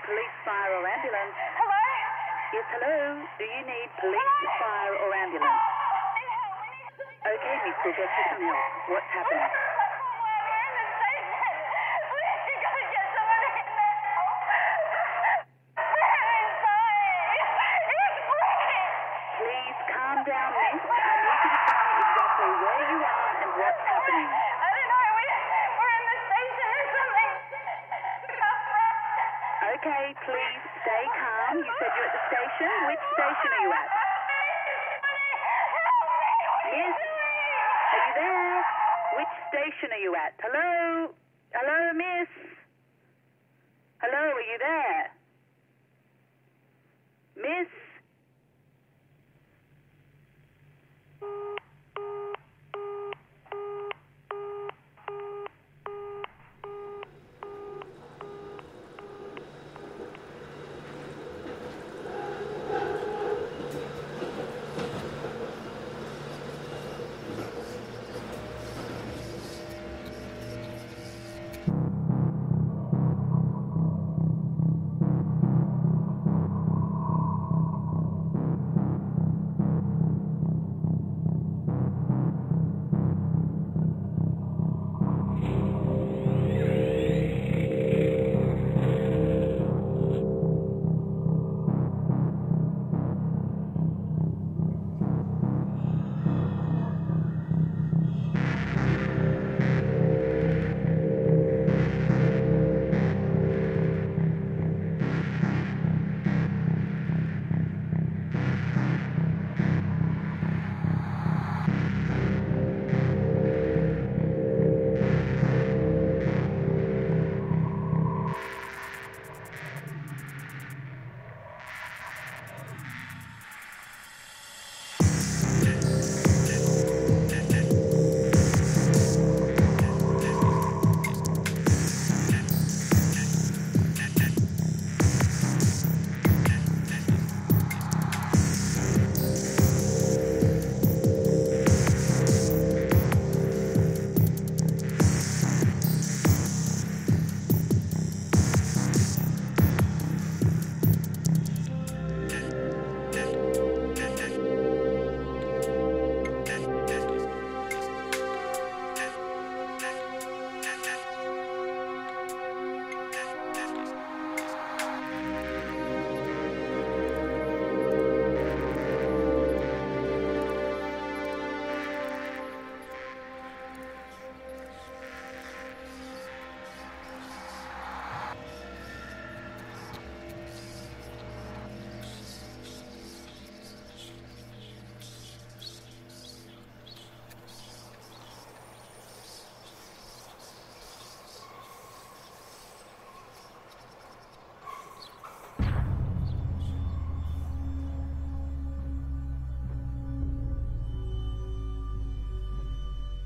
Police, fire or ambulance? Hello? Yes, hello. Do you need police, fire or ambulance? Okay, Miss Bridget, for some help. What's happened? We're in the station. You gotta get someone in now. They're inside. It's bleeding. Please calm down, Miss. I need you to tell me exactly where you are and what's happening. I don't know. We're in the station. There's something. Okay, please stay calm. You said you're at the station. Which station are you at? Yes. Are you there? Which station are you at? Hello? Hello, miss? Hello, are you there? Miss?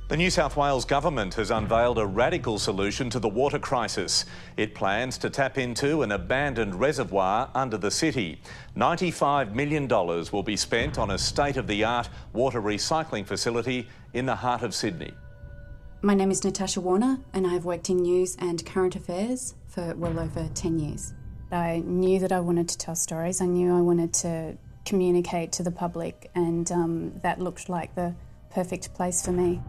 The New South Wales government has unveiled a radical solution to the water crisis. It plans to tap into an abandoned reservoir under the city. $95 million will be spent on a state-of-the-art water recycling facility in the heart of Sydney. My name is Natasha Warner and I've worked in news and current affairs for well over 10 years. I knew that I wanted to tell stories. I knew I wanted to communicate to the public, and that looked like the perfect place for me.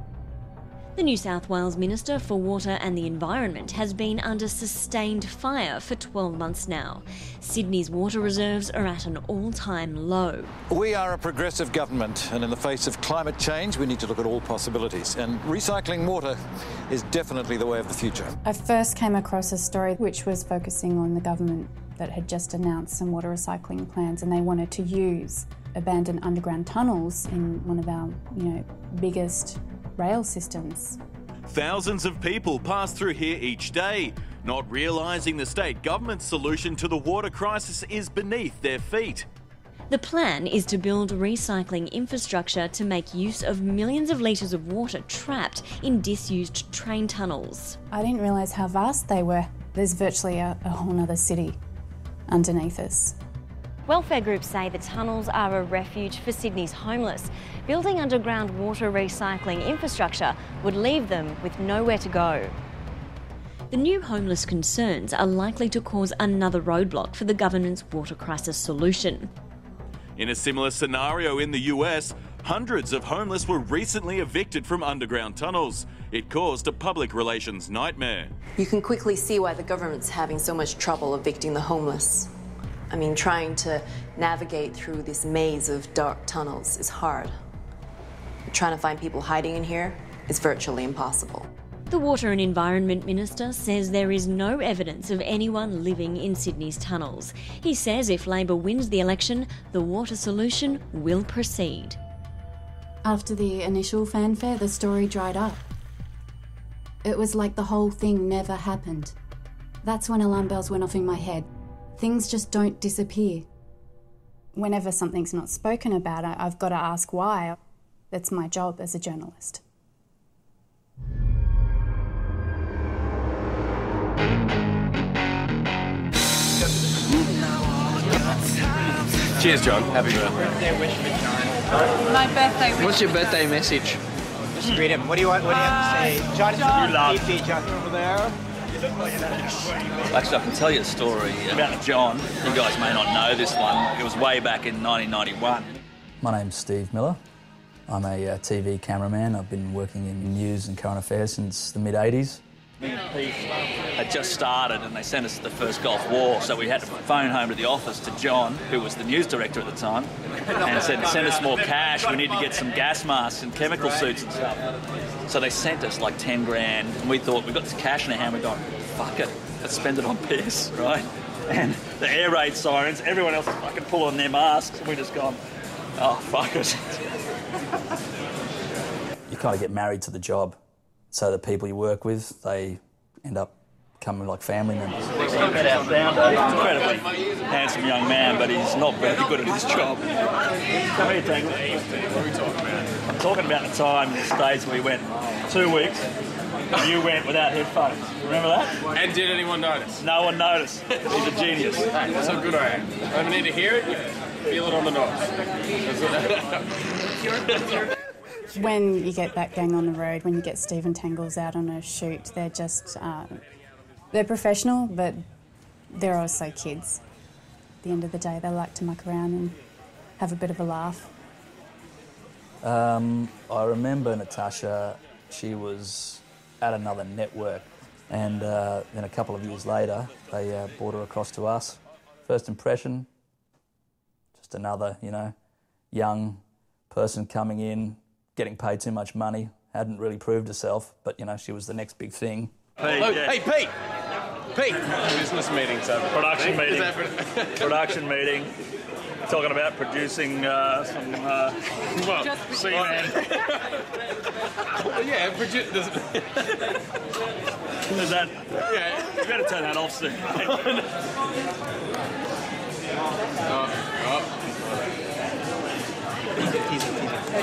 The New South Wales Minister for Water and the Environment has been under sustained fire for 12 months now. Sydney's water reserves are at an all-time low. We are a progressive government, and in the face of climate change, we need to look at all possibilities. And recycling water is definitely the way of the future. I first came across a story which was focusing on the government that had just announced some water recycling plans, and they wanted to use abandoned underground tunnels in one of our, biggest rail systems. Thousands of people pass through here each day, not realising the state government's solution to the water crisis is beneath their feet. The plan is to build recycling infrastructure to make use of millions of litres of water trapped in disused train tunnels. I didn't realise how vast they were. There's virtually a whole other city underneath us. Welfare groups say the tunnels are a refuge for Sydney's homeless. Building underground water recycling infrastructure would leave them with nowhere to go. The new homeless concerns are likely to cause another roadblock for the government's water crisis solution. In a similar scenario in the US, hundreds of homeless were recently evicted from underground tunnels. It caused a public relations nightmare. You can quickly see why the government's having so much trouble evicting the homeless. I mean, trying to navigate through this maze of dark tunnels is hard. Trying to find people hiding in here is virtually impossible. The Water and Environment Minister says there is no evidence of anyone living in Sydney's tunnels. He says if Labor wins the election, the water solution will proceed. After the initial fanfare, the story dried up. It was like the whole thing never happened. That's when alarm bells went off in my head. Things just don't disappear. Whenever something's not spoken about, I've got to ask why. That's my job as a journalist. Cheers, John. Happy birthday. My birthday wish. What's your birthday message? Just read him. What do you want? What do you have to say? John, you love John over there. Actually, I can tell you a story about John. You guys may not know this one. It was way back in 1991. My name's Steve Miller. I'm a TV cameraman. I've been working in news and current affairs since the mid-'80s. Me and Pete had just started and they sent us to the first Gulf War, so we had to phone home to the office to John, who was the news director at the time, and said, send us more cash, we need to get some gas masks and chemical suits and stuff. So they sent us like 10 grand, and we thought, we've got this cash in our hand, we thought, fuck it, let's spend it on piss, right? And the air raid sirens, everyone else is fucking pulling their masks, and we just gone, oh, fuck it. You kind of get married to the job. So the people you work with, they end up becoming like family members. He's an incredibly handsome young man, but he's not very good at his job. Come here, Tangle. What are we talking about? I'm talking about the time in the States we went 2 weeks, and you went without headphones. Remember that? And did anyone notice? No one noticed. He's a genius. Hey, that's how good I am. I don't need to hear it, feel it on the nose. When you get that gang on the road, when you get Steve and Tangles out on a shoot, they're just, they're professional, but they're also kids. At the end of the day, they like to muck around and have a bit of a laugh. I remember Natasha, she was at another network, and then a couple of years later, they brought her across to us. First impression, just another, young person coming in, getting paid too much money, hadn't really proved herself, but, she was the next big thing. Pete, Hey, Pete! Pete! Business meeting, so... Production meeting. Production meeting. Talking about producing some... seaman. Yeah, Is that... Yeah. You better turn that off soon.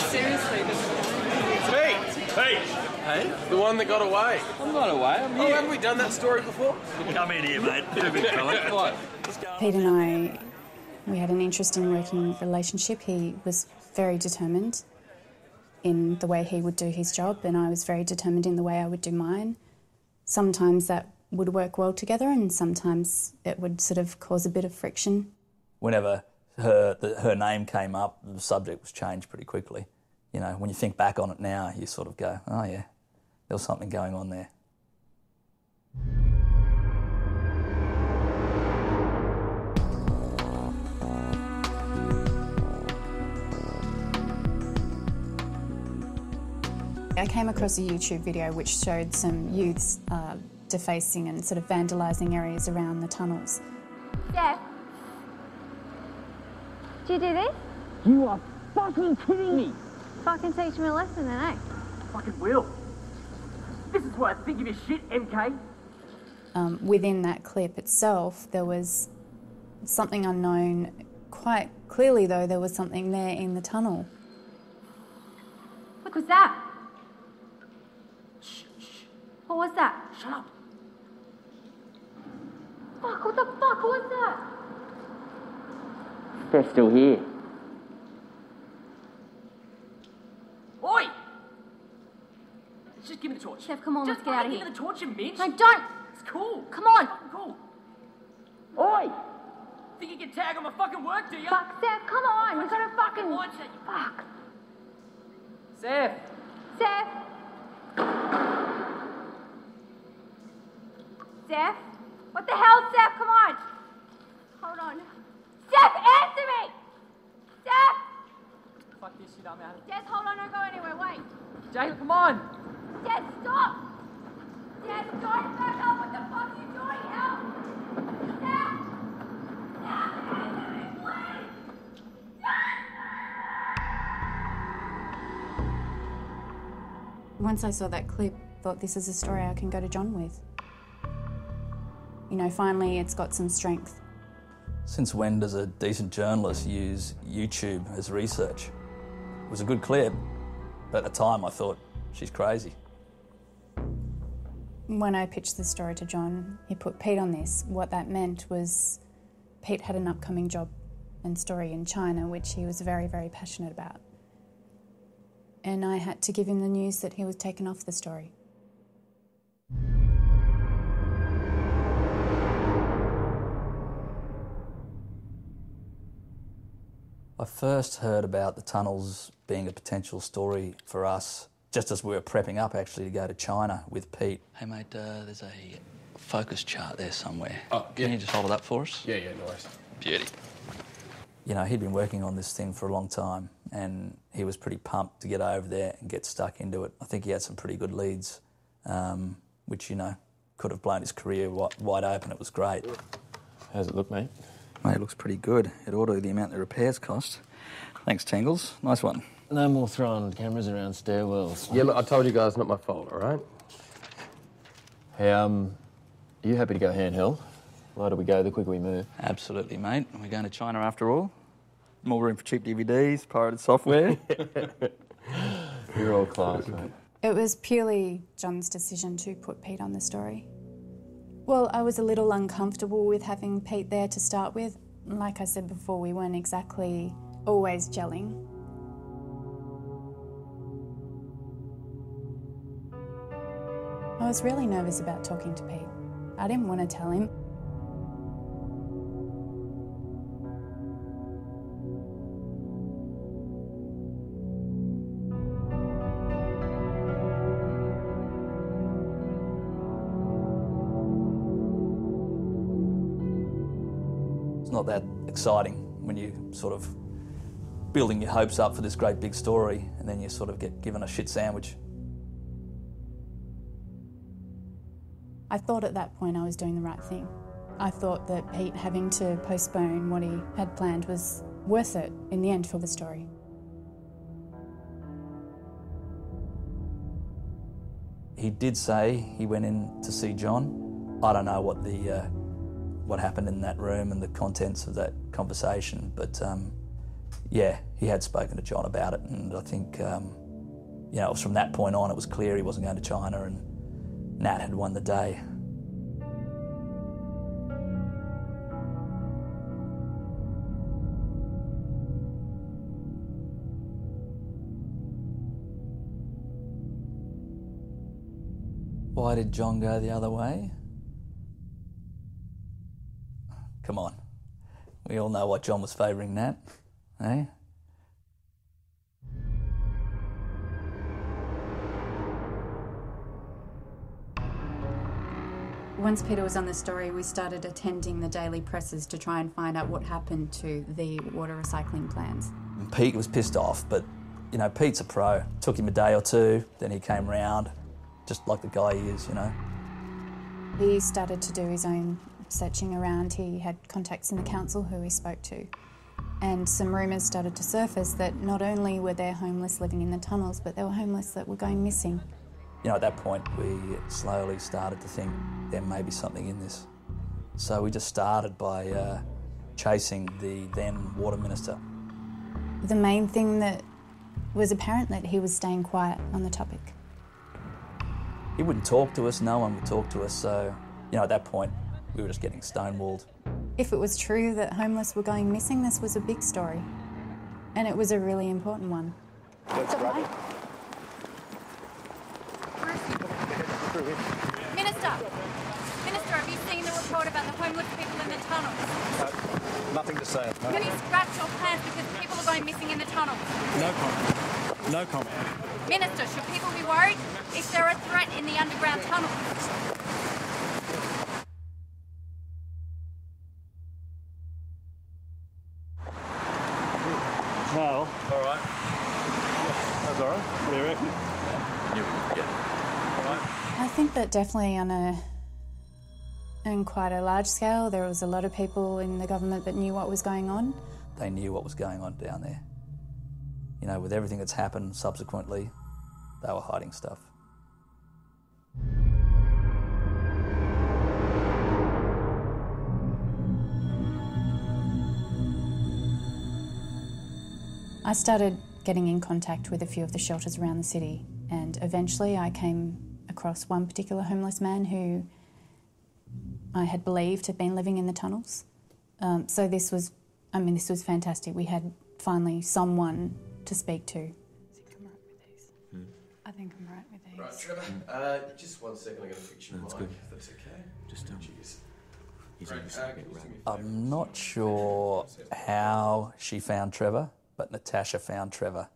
Seriously, Pete! Hey? The one that got away. I'm not away, I'm here. Oh, haven't we done that story before? Come in here, mate. Pete and I, we had an interesting working relationship. He was very determined in the way he would do his job, and I was very determined in the way I would do mine. Sometimes that would work well together, and sometimes it would sort of cause a bit of friction. Whenever her name came up, the subject was changed pretty quickly. You know, when you think back on it now, you sort of go, oh yeah, there was something going on there. I came across a YouTube video which showed some youths defacing and sort of vandalising areas around the tunnels. Dad. Did you do this? You are fucking kidding me! Fucking teach me a lesson then, eh? Fucking will. This is why I think of your shit, MK. Within that clip itself, there was something unknown. Quite clearly, though, there was something there in the tunnel. What was that? Shh, shh. What was that? Shut up. Fuck, what the fuck was that? They're still here. Oi! Just give me the torch. Chef, come on, let's get out of here. Give me the torch, you bitch. No, don't! It's cool. Come on! It's fucking cool. Oi! Think you can tag on my fucking work, do you? Fuck, Seth, come on! We gotta fucking... Watch it, you Fuck. Seth! Seth? Seth? What the hell, Seth? Come on! Hold on. Seth, answer me! Seth! Fuck this shit, I'm out of here. Jess, hold on, don't go anywhere, wait. Jay, come on! Jess, stop! Jess, don't back up! What the fuck are you doing? Help! Seth! Seth, answer me, please! Once I saw that clip, I thought this is a story I can go to John with. You know, finally it's got some strength. Since when does a decent journalist use YouTube as research? It was a good clip, but at the time I thought, she's crazy. When I pitched the story to John, he put Pete on this. What that meant was Pete had an upcoming job and story in China, which he was very, very passionate about. And I had to give him the news that he was taken off the story. I first heard about the tunnels being a potential story for us just as we were prepping up actually to go to China with Pete. Hey mate, there's a focus chart there somewhere. Oh, yeah. Can you just hold it up for us? Yeah, no worries. Beauty. You know, he'd been working on this thing for a long time and he was pretty pumped to get over there and get stuck into it. I think he had some pretty good leads, which, you know, could have blown his career wide open. It was great. How's it look, mate? Mate, it looks pretty good. It ought to be the amount the repairs cost. Thanks, Tingles. Nice one. No more throwing cameras around stairwells. Yeah, look, I told you guys, not my fault, all right? Hey, are you happy to go handheld? The lighter we go, the quicker we move. Absolutely, mate. We're going to China after all. More room for cheap DVDs, pirated software. You're all class, mate. It was purely John's decision to put Pete on the story. Well, I was a little uncomfortable with having Pete there to start with. Like I said before, we weren't exactly always gelling. I was really nervous about talking to Pete. I didn't want to tell him. It's not that exciting when you sort of building your hopes up for this great big story and then you sort of get given a shit sandwich. I thought at that point I was doing the right thing. I thought that Pete having to postpone what he had planned was worth it in the end for the story. He did say he went in to see John. I don't know what happened in that room and the contents of that conversation, but yeah, he had spoken to John about it, and I think you know, it was from that point on it was clear he wasn't going to China, and Nat had won the day. Why did John go the other way? Come on. We all know what John was favouring, Nat, eh? Once Peter was on the story, we started attending the daily presses to try and find out what happened to the water recycling plans. And Pete was pissed off, but, you know, Pete's a pro. Took him a day or two, then he came round, just like the guy he is, you know. He started to do his own searching around. He had contacts in the council who he spoke to. And some rumours started to surface that not only were there homeless living in the tunnels, but there were homeless that were going missing. You know, at that point, we slowly started to think there may be something in this. So we just started by chasing the then Water Minister. The main thing that was apparent that he was staying quiet on the topic. He wouldn't talk to us, no one would talk to us, so, you know, at that point, we were just getting stonewalled. If it was true that homeless were going missing, this was a big story. And it was a really important one. That's right. Minister, have you seen the report about the homeless people in the tunnels? Nothing to say. No. Can you scratch your plans because people are going missing in the tunnels? No comment. No comment. Minister, should people be worried if they're a threat in the underground tunnels? Well, all right. That's all right. What do you reckon? All right. I think that definitely on quite a large scale, there was a lot of people in the government that knew what was going on. They knew what was going on down there. You know, with everything that's happened subsequently, they were hiding stuff. I started getting in contact with a few of the shelters around the city, and eventually I came across one particular homeless man who I had believed had been living in the tunnels. So this was fantastic. We had finally someone to speak to. I think I'm right with these. Right, Trevor. Just 1 second, I'm going to fix your mic, if that's okay. Just Cheers. I'm not sure how she found Trevor, but Natasha found Trevor.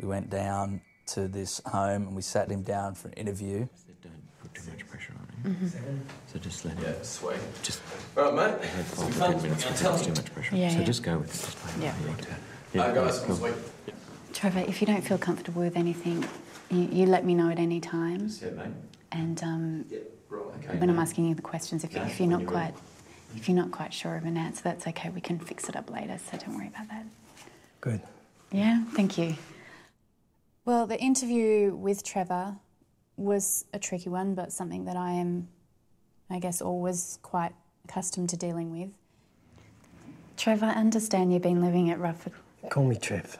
We went down to this home and we sat him down for an interview. Don't put too much pressure on him. So just let him. Yeah, sweet. Just. All right, mate. 5 to 10 minutes without too much pressure. Yeah, so yeah. just go with it. Just play Yeah. you want to. Guys, cool. sweet. Trevor, if you don't feel comfortable with anything, you let me know at any time. Yeah, mate. And Yeah, right. Okay. when I'm asking you the questions, if you're not quite sure of an answer, that's okay. We can fix it up later, so don't worry about that. Good. Yeah, thank you. Well, the interview with Trevor was a tricky one, but something that I am, I guess, always quite accustomed to dealing with. Trevor, I understand you've been living at Ruff. Call me Trev.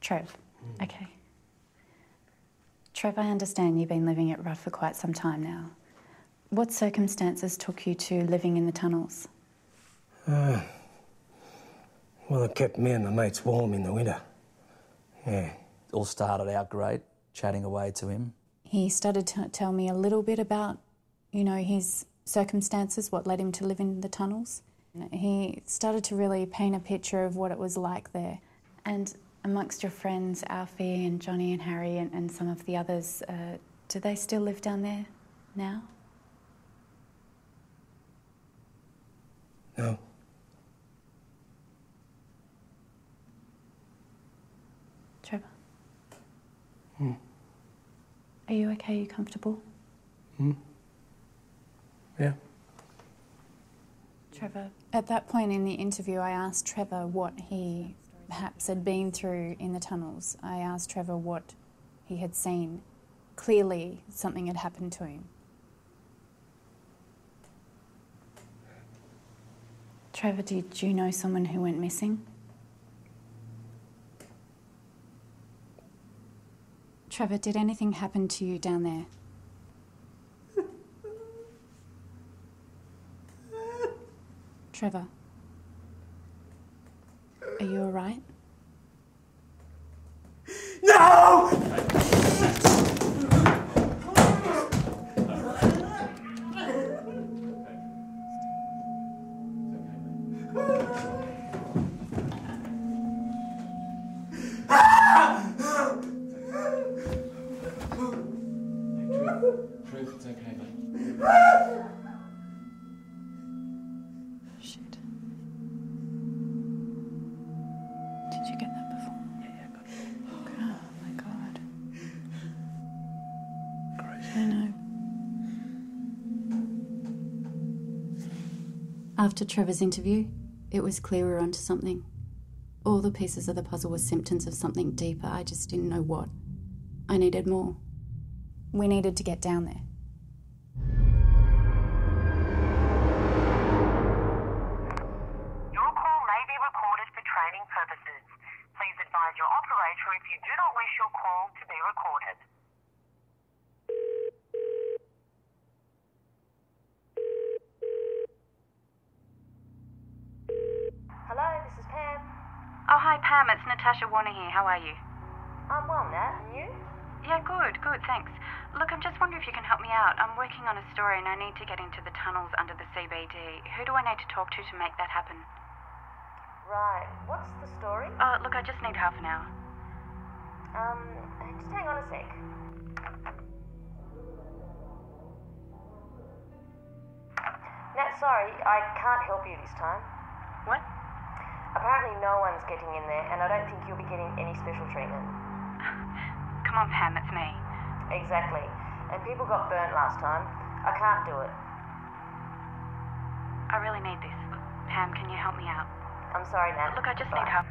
Trev, okay. Trev, I understand you've been living at Ruff for quite some time now. What circumstances took you to living in the tunnels? Well, it kept me and my mates warm in the winter. Yeah. It all started out great, chatting away to him. He started to tell me a little bit about, his circumstances, what led him to live in the tunnels. He started to really paint a picture of what it was like there. And amongst your friends, Alfie and Johnny and Harry and some of the others, do they still live down there now? No. Trevor? Are you okay? Are you comfortable? Yeah. Trevor, at that point in the interview, I asked Trevor what he perhaps had been through in the tunnels. I asked Trevor what he had seen. Clearly, something had happened to him. Trevor, did you know someone who went missing? Trevor, did anything happen to you down there? Trevor, are you all right? No! Truth, it's okay, mate. Shit. Did you get that before? Yeah, I got it. Oh my god. Crazy. I know. After Trevor's interview, it was clear we were onto something. All the pieces of the puzzle were symptoms of something deeper. I just didn't know what. I needed more. We needed to get down there. Your call may be recorded for training purposes. Please advise your operator if you do not wish your call to be recorded. Hello, this is Pam. Oh, hi Pam, it's Natasha Warner here. How are you? I'm well, Nat, and you? Yeah, good, thanks. Look, I'm just wondering if you can help me out. I'm working on a story and I need to get into the tunnels under the CBD. Who do I need to talk to make that happen? Right, what's the story? Oh, look, I just need half an hour. Just hang on a sec. Nat, sorry, I can't help you this time. What? Apparently no one's getting in there, and I don't think you'll be getting any special treatment. Come on, Pam, it's me. Exactly. And people got burnt last time. I can't do it. I really need this. Pam, can you help me out? I'm sorry, Nat. Look, I just Bye. need help.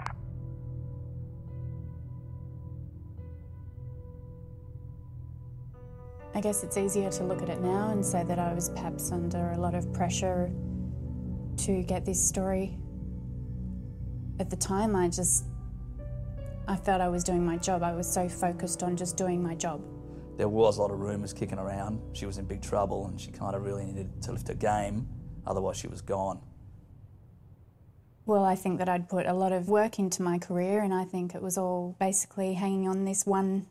I guess it's easier to look at it now and say that I was perhaps under a lot of pressure to get this story. At the time, I felt I was doing my job. I was so focused on just doing my job. There was a lot of rumours kicking around. She was in big trouble and she kind of really needed to lift her game, otherwise she was gone. Well, I think that I'd put a lot of work into my career and I think it was all basically hanging on this one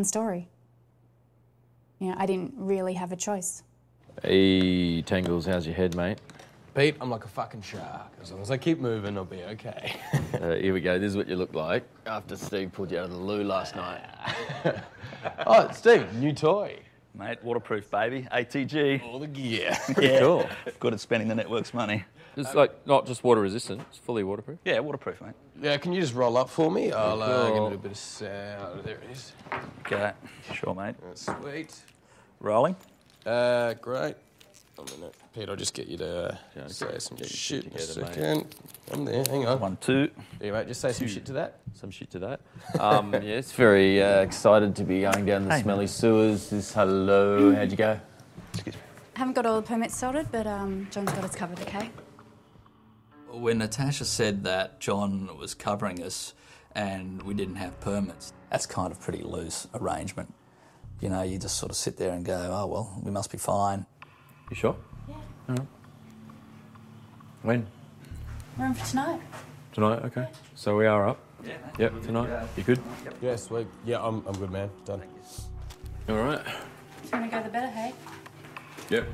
story. You know, I didn't really have a choice. Hey, Tangles, how's your head, mate? Pete, I'm like a fucking shark. As long as I keep moving, I'll be okay. Here we go. This is what you look like after Steve pulled you out of the loo last night. Oh, Steve, new toy. Mate, waterproof, baby. ATG. All the gear. Yeah. Cool. Good at spending the network's money. It's like not just water resistant, it's fully waterproof. Yeah, waterproof, mate. Yeah, can you just roll up for me? I'll cool. give it a bit of sound. There it is. Okay. Sure, mate. That's sweet. Rolling? Great. A minute. Pete, I'll just get you to say some shit in a second. I'm there, hang on. 1, 2. Yeah, mate, just say some shit to that. Some shit to that. Yes, very excited to be going down the smelly sewers. Hello, how'd you go? Excuse me. I haven't got all the permits sorted, but John's got us covered, okay? When Natasha said that John was covering us and we didn't have permits, that's kind of pretty loose arrangement. You know, you just sort of sit there and go, oh, well, we must be fine. You sure? Yeah. All right. When? We're in for tonight. Tonight, okay. So we are up. Yeah. Yep, tonight. You good? Yeah, sweet. Yeah, I'm good, man. Done. All right. The sooner go, the better, hey? Yep.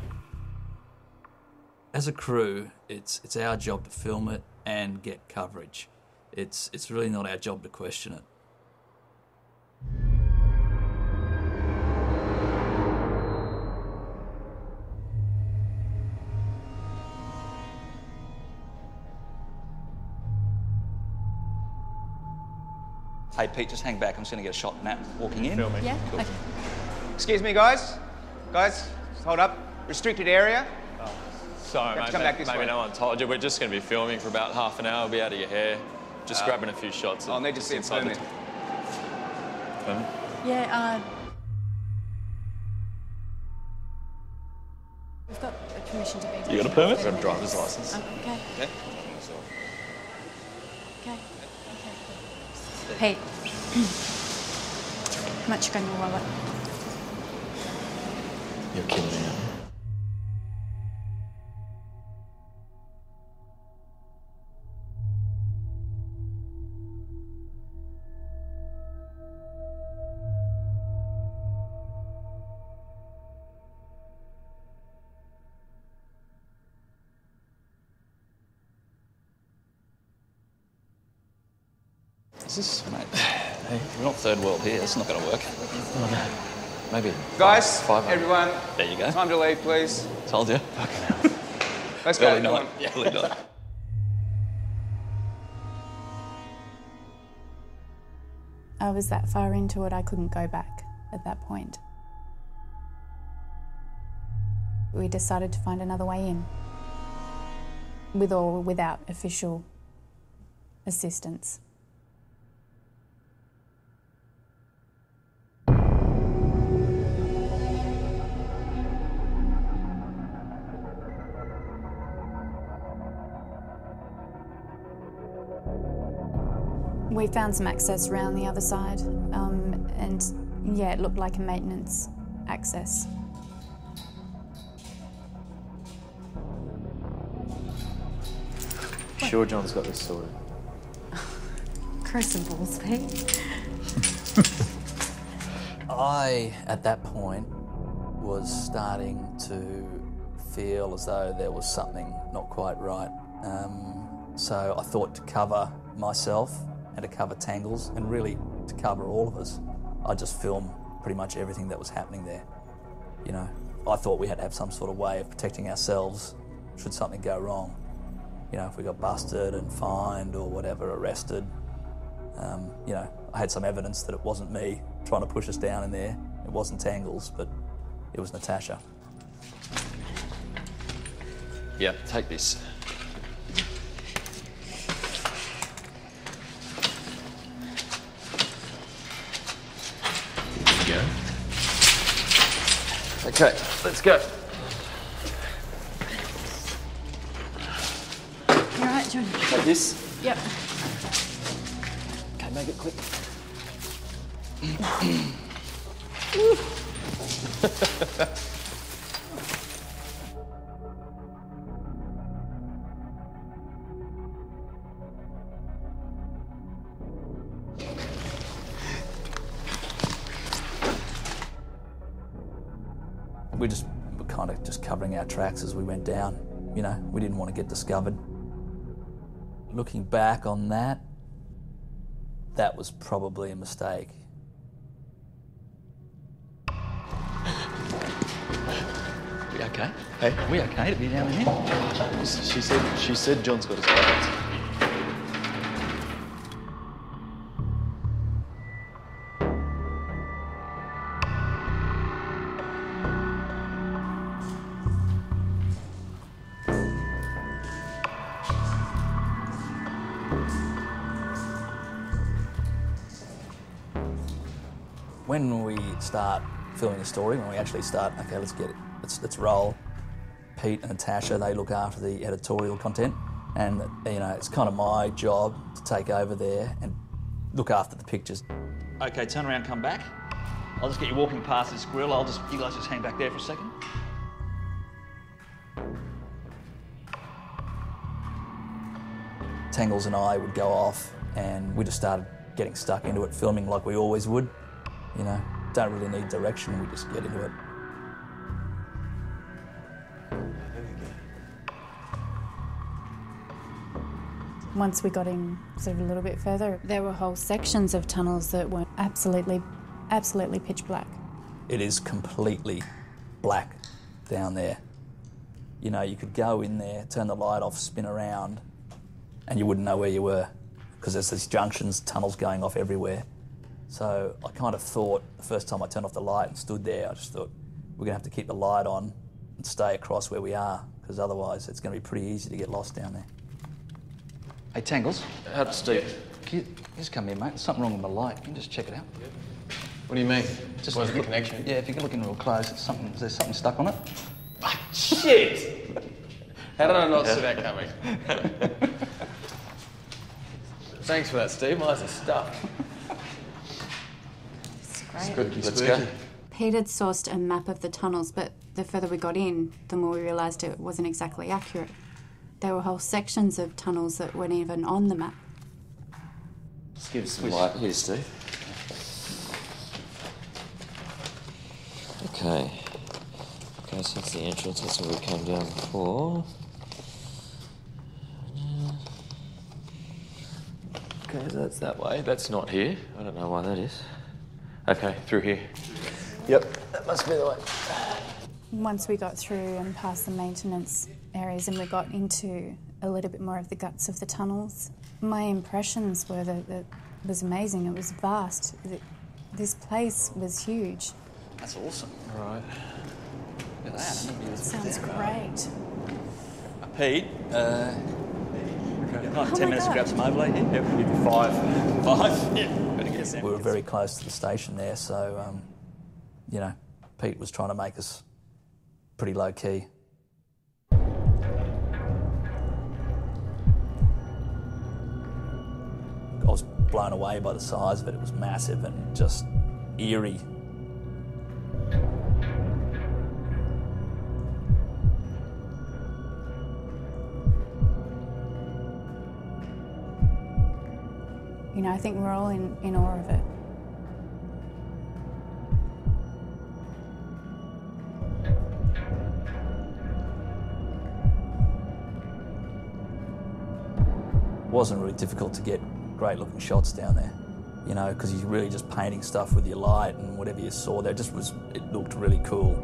As a crew, it's our job to film it and get coverage. It's really not our job to question it. Hey, Pete, just hang back. I'm just going to get a shot of Nat walking in. Film me. Yeah? Cool. Okay. Excuse me, guys. Guys, hold up. Restricted area. Sorry, have to mate. come back this Maybe way. no one told you. We're just going to be filming for about half an hour. We'll be out of your hair. Just grabbing a few shots. I'll need to see a permit. Permit? Yeah, we've got permission to be. You got a permit? Got a driver's license. Okay. Okay. Okay. Pete. How much you got in your wallet? You're kidding me. Is this, mate? Hey, we're not third world here. It's not going to work. Okay. Maybe. Guys, 500. everyone. There you go. Time to leave, please. Told you. Let's go. Early Come night. on. Yeah, early night. I was that far into it, I couldn't go back at that point. We decided to find another way in, with or without official assistance. We found some access around the other side, and yeah, it looked like a maintenance access. Sure John's got this sorted. Crucibles, Pete. I, at that point, was starting to feel as though there was something not quite right. So I thought to cover myself and to cover Tangles, and really to cover all of us, I just filmed pretty much everything that was happening there. You know, I thought we had to have some sort of way of protecting ourselves should something go wrong. You know, if we got busted and fined or whatever, arrested. You know, I had some evidence that it wasn't me trying to push us down in there. It wasn't Tangles, but it was Natasha. Yeah, take this. Here you go. Okay, let's go. You all right, John? Take this. Yep. Okay, make it quick. We just were kind of just covering our tracks as we went down. You know, we didn't want to get discovered. Looking back on that, that was probably a mistake. We okay? Hey, are we okay to be down in here? She said John's got his cards. When we start filming a story, when we actually start, okay, let's get it, let's roll. Pete and Natasha, they look after the editorial content, and you know, it's kind of my job to take over there and look after the pictures. Okay, turn around, come back. I'll just get you walking past this grill. You guys just hang back there for a second. Tangles and I would go off, and we just started getting stuck into it, filming like we always would. You know, don't really need direction, we just get into it. Once we got in sort of a little bit further, there were whole sections of tunnels that were absolutely pitch black. It is completely black down there. You know, you could go in there, turn the light off, spin around, and you wouldn't know where you were, because there's these junctions, tunnels going off everywhere. So I kind of thought, the first time I turned off the light and stood there, I just thought, we're going to have to keep the light on and stay across where we are, because otherwise it's going to be pretty easy to get lost down there. Hey, Tangles. Steve. Can you just come here, mate? There's something wrong with my light. Can you just check it out? What do you mean? Just Where's the look, connection? Yeah, if you can look in real close, is there something stuck on it? Shit! How did I not see that coming? Thanks for that, Steve. Mine's are stuff. It's great. Good. Let's go. Pete had sourced a map of the tunnels, but the further we got in, the more we realised it wasn't exactly accurate. There were whole sections of tunnels that weren't even on the map. Let's give us some light here, Steve. Okay. Okay, so that's the entrance. That's where we came down before. Okay, so that's that way. That's not here. I don't know why that is. Okay, through here. Yep, that must be the way. Once we got through and past the maintenance areas and we got into a little bit more of the guts of the tunnels, my impressions were that it was amazing. It was vast. This place was huge. That's awesome. Right. Look at that. It sounds great. Pete, Oh 10 minutes to grab some overlay here? Yep, we'll give you 5. 5? Yeah. Better get some. We were very close to the station there, so, you know, Pete was trying to make us pretty low key. I was blown away by the size of it. It was massive and just eerie. You know, I think we're all in awe of it. It wasn't really difficult to get great looking shots down there, you know, because you're really just painting stuff with your light and whatever you saw there, it looked really cool.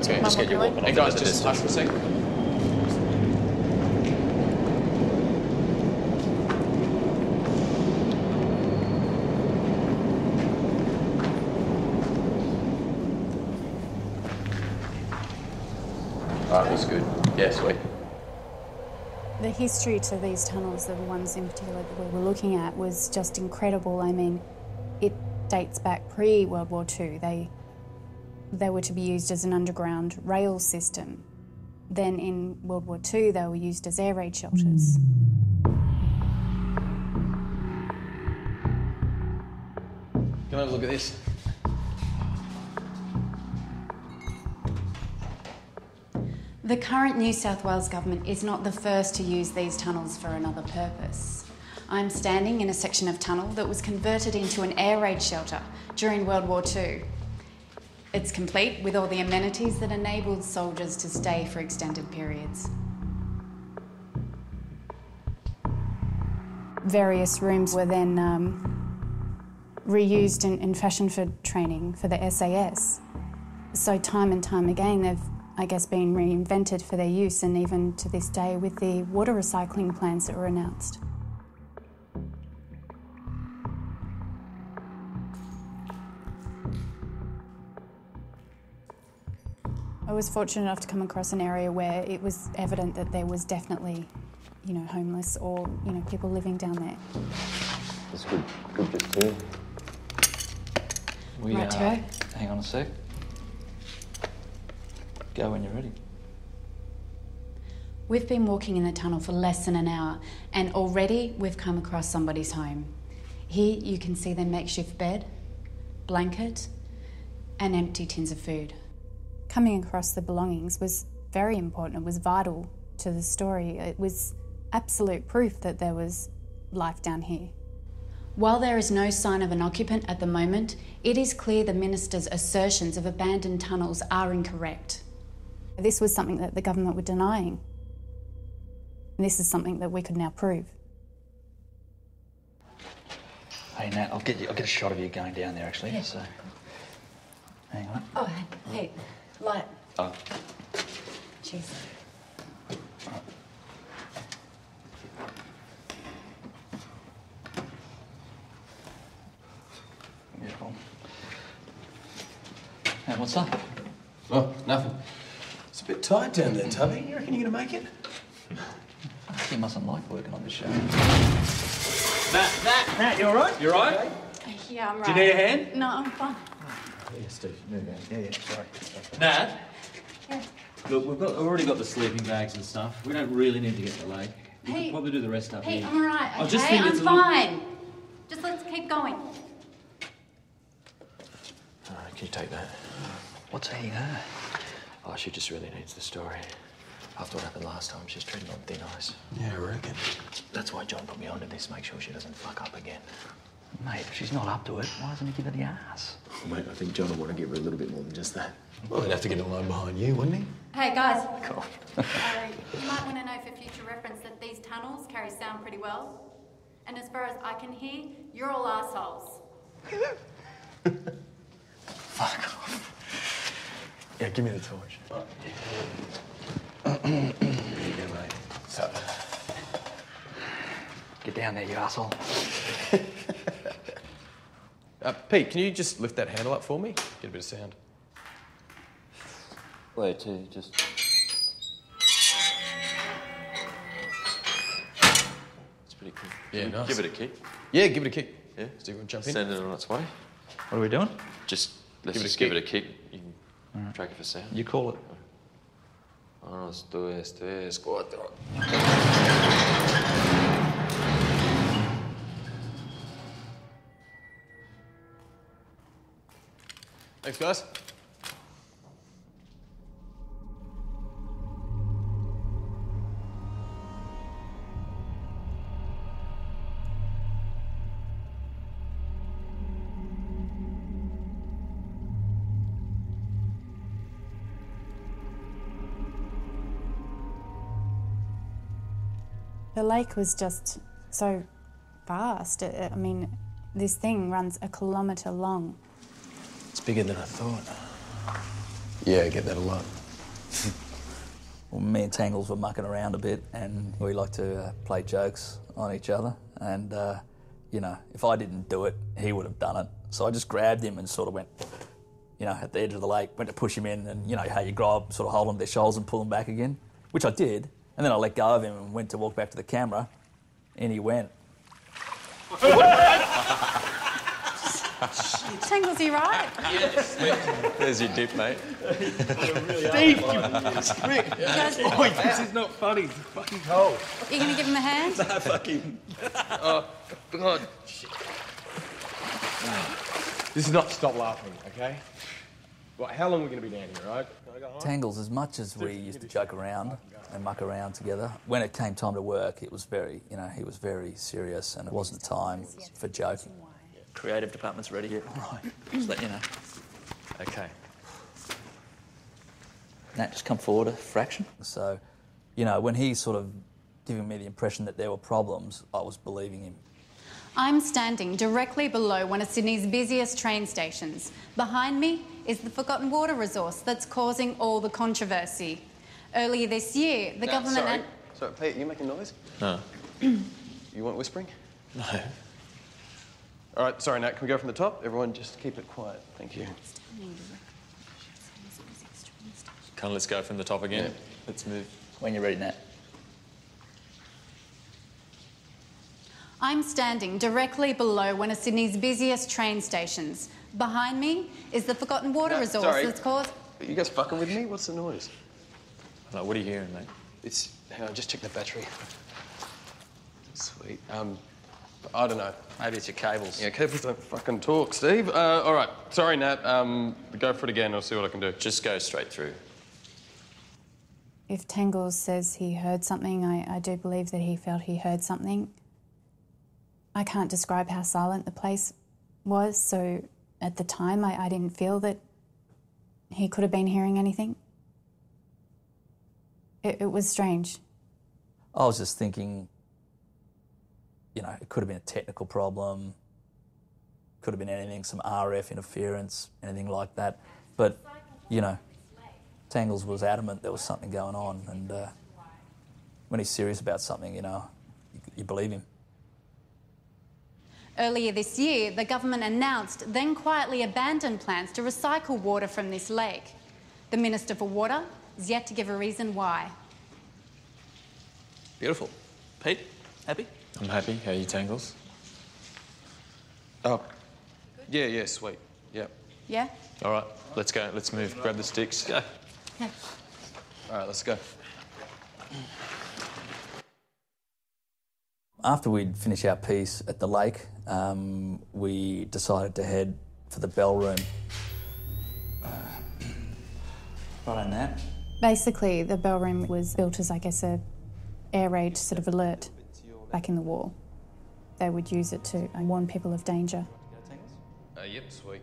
Just get your weapon. Hey guys, just hush for a second. Alright, that's good. Yeah, sweet. The history to these tunnels, the ones in particular that we were looking at, was just incredible. I mean, it dates back pre-World War II. They were to be used as an underground rail system. Then in World War II, they were used as air raid shelters. Can I have a look at this? The current New South Wales government is not the first to use these tunnels for another purpose. I'm standing in a section of tunnel that was converted into an air raid shelter during World War II. It's complete with all the amenities that enabled soldiers to stay for extended periods. Various rooms were then reused and fashioned for training for the SAS. So time and time again they've, I guess, been reinvented for their use, and even to this day with the water recycling plans that were announced. I was fortunate enough to come across an area where it was evident that there was definitely, you know, homeless or, you know, people living down there. That's good bit too. Right to go. Hang on a sec. Go when you're ready. We've been walking in the tunnel for less than an hour, and already we've come across somebody's home. Here you can see their makeshift bed, blanket, and empty tins of food. Coming across the belongings was very important. It was vital to the story. It was absolute proof that there was life down here. While there is no sign of an occupant at the moment, it is clear the minister's assertions of abandoned tunnels are incorrect. This was something that the government were denying. And this is something that we could now prove. Hey Nat, I'll get a shot of you going down there actually. Yeah. So, hang on. Oh, hey, light. Oh. Cheers. Beautiful. And what's up? Oh, nothing. It's a bit tight down there, Tubby. You reckon you're gonna make it? He mustn't like working on this show. Nat, you all right? You all right? Yeah, I'm right. Do you need a hand? No, I'm fine. Yeah, Steve, move out. Yeah, sorry. Nat? Yeah. Look, we've already got the sleeping bags and stuff. We don't really need to get to the lake. We Hey. could probably do the rest up Hey, here. I'm all right, okay? I just think I'm it's a little- fine. Just let's keep going. Alright, can you take that? What's he there? Oh, she just really needs the story. After what happened last time, she's treading on thin ice. Yeah, I reckon. That's why John put me onto this, make sure she doesn't fuck up again. Mate, if she's not up to it, why doesn't he give her the ass? Well, mate, I think John will want to give her a little bit more than just that. Well, he'd have to get a line behind you, wouldn't he? Hey, guys. Cool. You might want to know for future reference that these tunnels carry sound pretty well. And as far as I can hear, you're all assholes. Fuck off. Yeah, give me the torch. Here you go, mate. So, get down there, you asshole. Pete, can you just lift that handle up for me? Get a bit of sound. Where to? Just... It's pretty cool. Yeah, nice. Give it a kick. Yeah, give it a kick. Yeah? So you want to jump in? Send it on its way. What are we doing? Just, let's Give it a just give kick. it a kick. You can track it for sound. You call it. 1, 2, 3, 4. Thanks, guys. The lake was just so vast. I mean, this thing runs a kilometre long. It's bigger than I thought. Yeah, I get that a lot. Well, me and Tangles were mucking around a bit, and we like to play jokes on each other. And, you know, if I didn't do it, he would have done it. So I just grabbed him and sort of went, you know, at the edge of the lake, went to push him in, and, you know, how you grab, sort of hold onto their shoulders and pull them back again, which I did. And then I let go of him and went to walk back to the camera, and he went. Tangles, you right? Yes. There's your dip, mate. Steve, Oi, this is not funny. It's fucking cold. You going to give him a hand? Nah, fucking. Oh, God. This is not to stop laughing, okay? Well, how long are we going to be down here, right? Can I go home? Tangles, as much as we used to joke around and muck around together, when it came time to work, it was very, you know, he was very serious, and it wasn't time for joking. Creative department's ready. Yeah. Right. Just let you know. Okay. Nat, just come forward a fraction. So, you know, when he sort of giving me the impression that there were problems, I was believing him. I'm standing directly below one of Sydney's busiest train stations. Behind me is the forgotten water resource that's causing all the controversy. Earlier this year, the government... Sorry. Sorry, Pete, are you making noise? No. You want whispering? No. All right, sorry, Nat, can we go from the top? Everyone just keep it quiet. Thank you. Come, let's go from the top again. Yeah. Let's move. When you're ready, Nat. I'm standing directly below one of Sydney's busiest train stations. Behind me is the forgotten water No, resource sorry. that's caused... Are you guys fucking with me? What's the noise? Like, what are you hearing, mate? It's... Hang on, just check the battery. Sweet. I don't know. Maybe it's your cables. Yeah, cables don't fucking talk, Steve. All right. Sorry, Nat. Go for it again. I'll see what I can do. Just go straight through. If Tangles says he heard something, I do believe that he felt he heard something. I can't describe how silent the place was, so at the time I didn't feel that he could have been hearing anything. It was strange. I was just thinking, you know, it could have been a technical problem, could have been anything, some RF interference, anything like that. But, you know, Tangles was adamant there was something going on, and when he's serious about something, you know, you believe him. Earlier this year, the government announced, then quietly abandoned plans to recycle water from this lake. The Minister for Water is yet to give a reason why. Beautiful. Pete, happy? I'm happy. How are you, Tangles? Oh, yeah, sweet. Yep. Yeah? All right, let's go. Let's move. Grab the sticks. Go. Yeah. All right, let's go. After we'd finished our piece at the lake, we decided to head for the bell room. Right on that. Basically, the bell room was built as, I guess, a air raid sort of alert back in the war. They would use it to warn people of danger. Yep, sweet.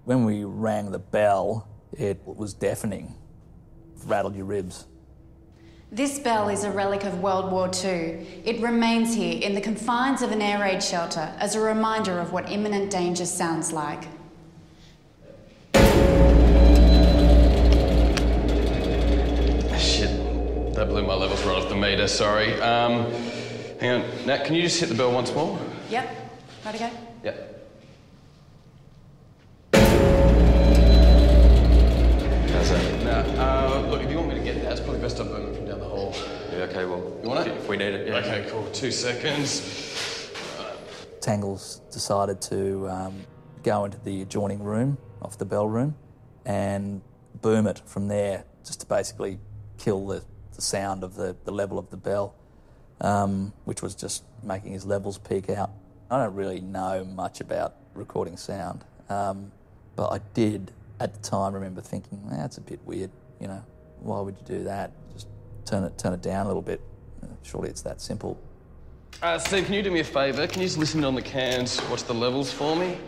When we rang the bell, it was deafening. Rattled your ribs. This bell is a relic of World War II. It remains here in the confines of an air raid shelter as a reminder of what imminent danger sounds like. Shit, that blew my levels right off the meter, sorry. Hang on, Nat, can you just hit the bell once more? Yep. Ready to go? Yep. How's that? Nah, look, if you want me to get that, it's probably best I boom it from down the hall. Yeah, okay, well, You want it? if we need it, yeah. Okay, cool. 2 seconds. Tangles decided to go into the adjoining room off the bell room and boom it from there, just to basically kill the sound of the level of the bell, which was just making his levels peak out. I don't really know much about recording sound, but I did at the time remember thinking, that's a bit weird, you know, why would you do that? Just turn it down a little bit. Surely it's that simple. Steve, can you do me a favour? Can you just listen on the cans, watch the levels for me?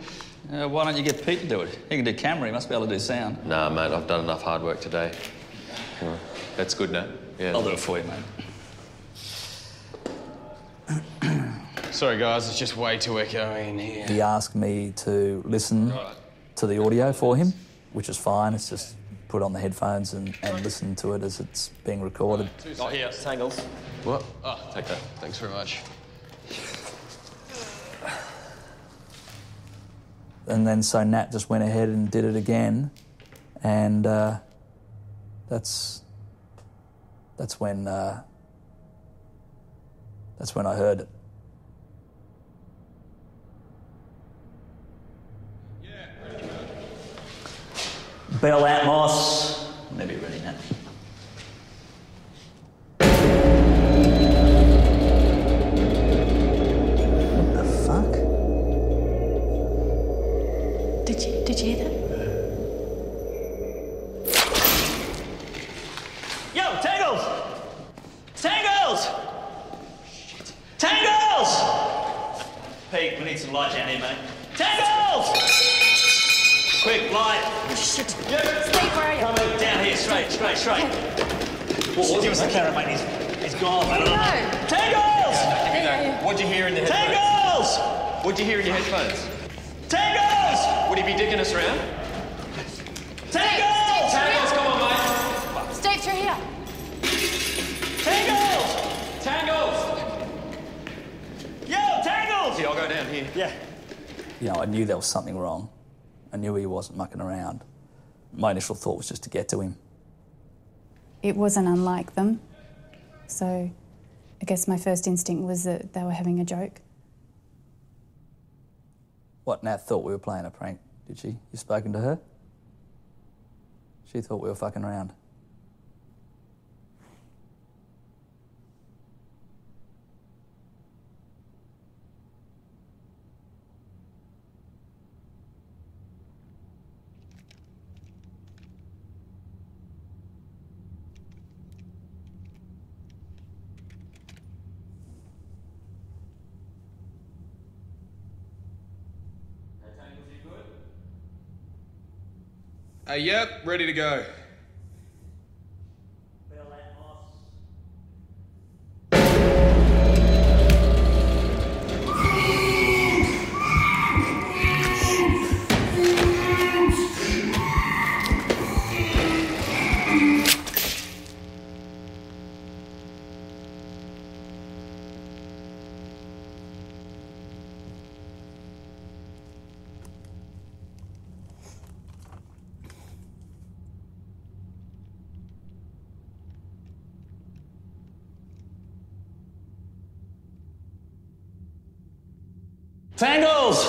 Why don't you get Pete to do it? He can do camera, he must be able to do sound. Nah, mate, I've done enough hard work today. That's good, Nat. Yeah. I'll do it for you, mate. Sorry, guys, it's just way too echoey in here. He asked me to listen to the audio for him, which is fine. It's just put on the headphones and listen to it as it's being recorded. Oh, here, Tangles. What? Oh, take that. Thanks very much. And then so Nat just went ahead and did it again, and that's when I heard it. Bell Atmos. Maybe ready now. What the fuck? Did you hear that? Yo, Tangles! Tangles! Shit. Tangles! Pete, we need some light down here, mate. Tangles! Quick, light. Shit. Yep. Steve, where are you? Coming down here, straight. Well, give us the camera, mate. He's gone, mate. I don't know. Tangles! Yeah. What'd you hear in the headphones? Tangles! What'd you hear in your headphones? Tangles! Would he be dicking us around? Tangles! Tangles, come on, mate. Steve, through here. Tangles! Tangles! Yo, Tangles! Yeah, I'll go down here. Yeah. You know, I knew there was something wrong. I knew he wasn't mucking around. My initial thought was just to get to him. It wasn't unlike them. So I guess my first instinct was that they were having a joke. What, Nat thought we were playing a prank, did she? You spoken to her? She thought we were fucking around. Yep, ready to go. Tangles!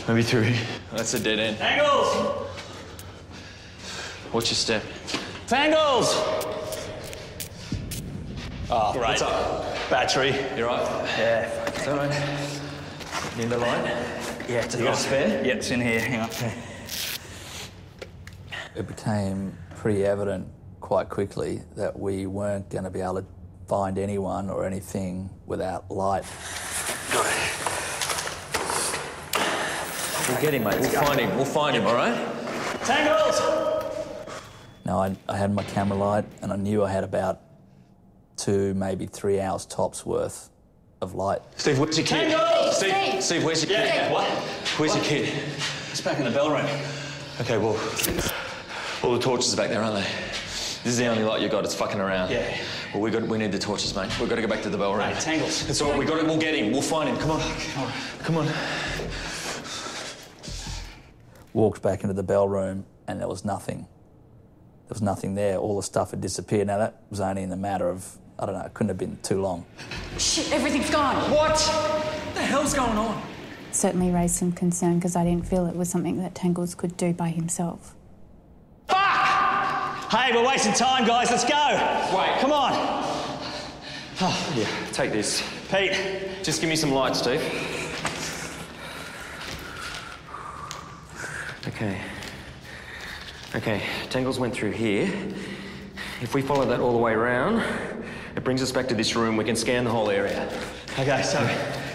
Maybe through here. That's a dead end. Tangles! Watch your step. Tangles! Oh, great. What's up? Battery. You right? Yeah. Is that right? Need the light? Yeah, it's you got a spare? Yeah, it's in here. Hang on. It became pretty evident quite quickly that we weren't going to be able to find anyone or anything without light. We'll get him, mate. We'll find him. We'll find him, all right? Tangles! Now, I had my camera light and I knew I had about 2, maybe 3 hours tops worth of light. Steve, where's your kid? Tangles! Steve, where's your kid? Yeah, what? Where's your kid? It's back in the bell room. Okay, well, all the torches are back there, aren't they? This is the only light you got. It's fucking around. Yeah. Well, we need the torches, mate. We've got to go back to the bell room. Right, Tangles. It's all right. We'll get him. We'll find him. Come on. All right. Come on. Walked back into the bell room and there was nothing. There was nothing there. All the stuff had disappeared. Now, that was only in the matter of, I don't know, it couldn't have been too long. Shit, everything's gone. What? What the hell's going on? Certainly raised some concern because I didn't feel it was something that Tangles could do by himself. Fuck! Hey, we're wasting time, guys. Let's go. Wait. Come on. Oh, yeah, take this. Pete. Just give me some light, Steve. Okay, Tangles went through here. If we follow that all the way around, it brings us back to this room. We can scan the whole area. Okay, so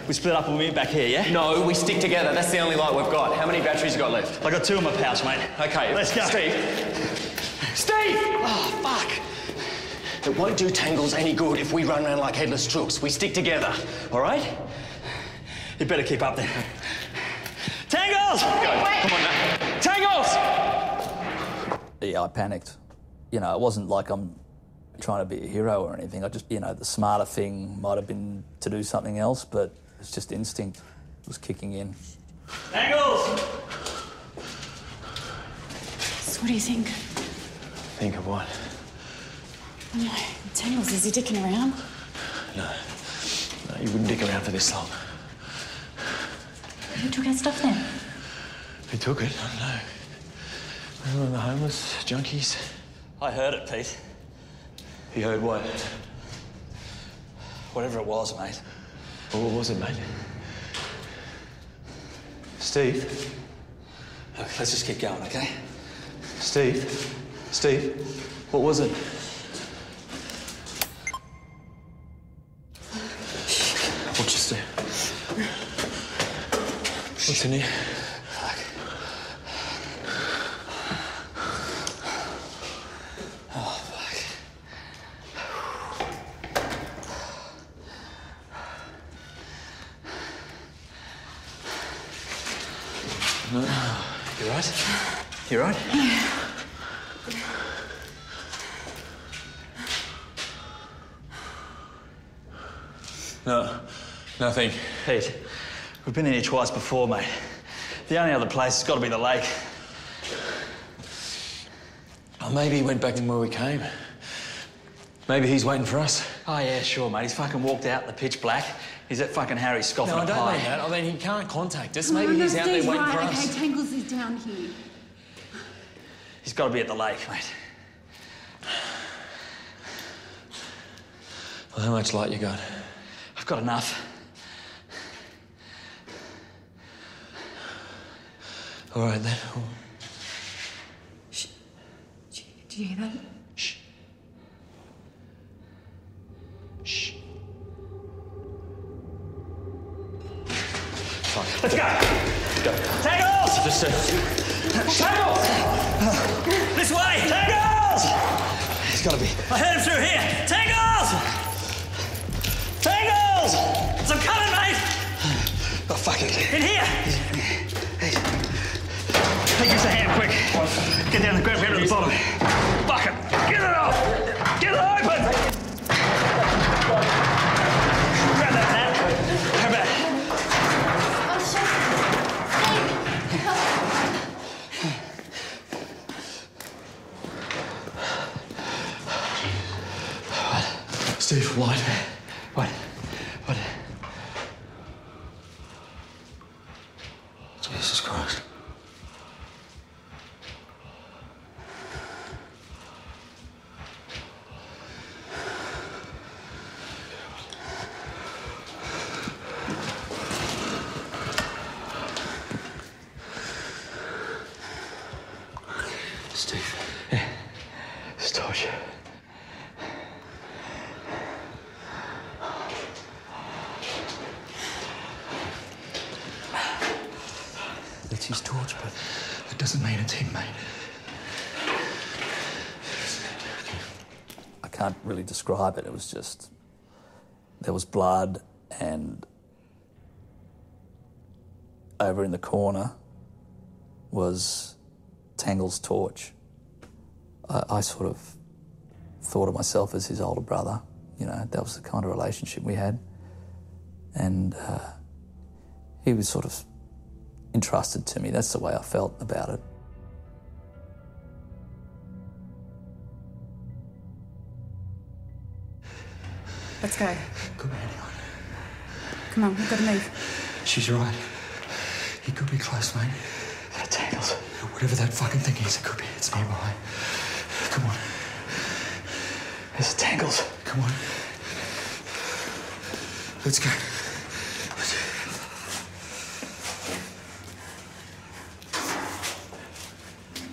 we split up and we meet back here, yeah? No, we stick together. That's the only light we've got. How many batteries you got left? I got 2 in my pouch, mate. Okay, let's go. Steve! Oh, fuck! It won't do Tangles any good if we run around like headless chooks. We stick together, all right? You better keep up there. Tangles! Go. Come on now. Tangles! Yeah, I panicked. You know, it wasn't like I'm trying to be a hero or anything. I just, you know, the smarter thing might have been to do something else, but it's just instinct was kicking in. Tangles! So what do you think? Think of what? No, Tangles, is he dicking around? No, you wouldn't dick around for this long. Who took our stuff then? Who took it? I don't know. One of the homeless junkies. I heard it, Pete. You heard what? Whatever it was, mate. Well, what was it, mate? Steve? Look, let's just keep going, okay? Steve? What was it? Watch your step. What's in here? Oh, fuck. No. You right? You right? Yeah. No. Nothing. Pete, we've been in here twice before, mate. The only other place has got to be the lake. Oh, maybe he went back in where we came. Maybe he's waiting for us. Oh, yeah, sure, mate. He's fucking walked out in the pitch black. He's at fucking Harry's scoffing No, I a don't pie. mean that. I mean, he can't contact us. Maybe he's out there waiting for us. Okay, Tangles is down here. He's got to be at the lake, mate. Well, how much light you got? I've got enough. All right, then. Shh. Did you hear that? Shh. Shh. Fine. Let's go! Go. Tangles! Just Tangles! This way! Tangles! He's got to be. I heard him through here! Tangles! Tangles! I'm coming, mate! Oh, fuck it. In here! Hey, give us a hand, quick. Get down and grab him at the bottom. Bucket! Get it off! Get it open! Grab that, Nat. Grab that. Steve, light. What? Jesus Christ. Steve. Yeah. It's torture. That's his torch, but that doesn't mean it's him, mate. I can't really describe it. It was just, there was blood, and over in the corner was Tangle's torch. I sort of thought of myself as his older brother. You know, that was the kind of relationship we had. And he was sort of entrusted to me. That's the way I felt about it. Let's go. Come on. Come on, we've got to move. She's right. He could be close, mate. That Tangles. Whatever that fucking thing is, it could be. It's nearby. Come on. There's Tangles. Come on. Let's go.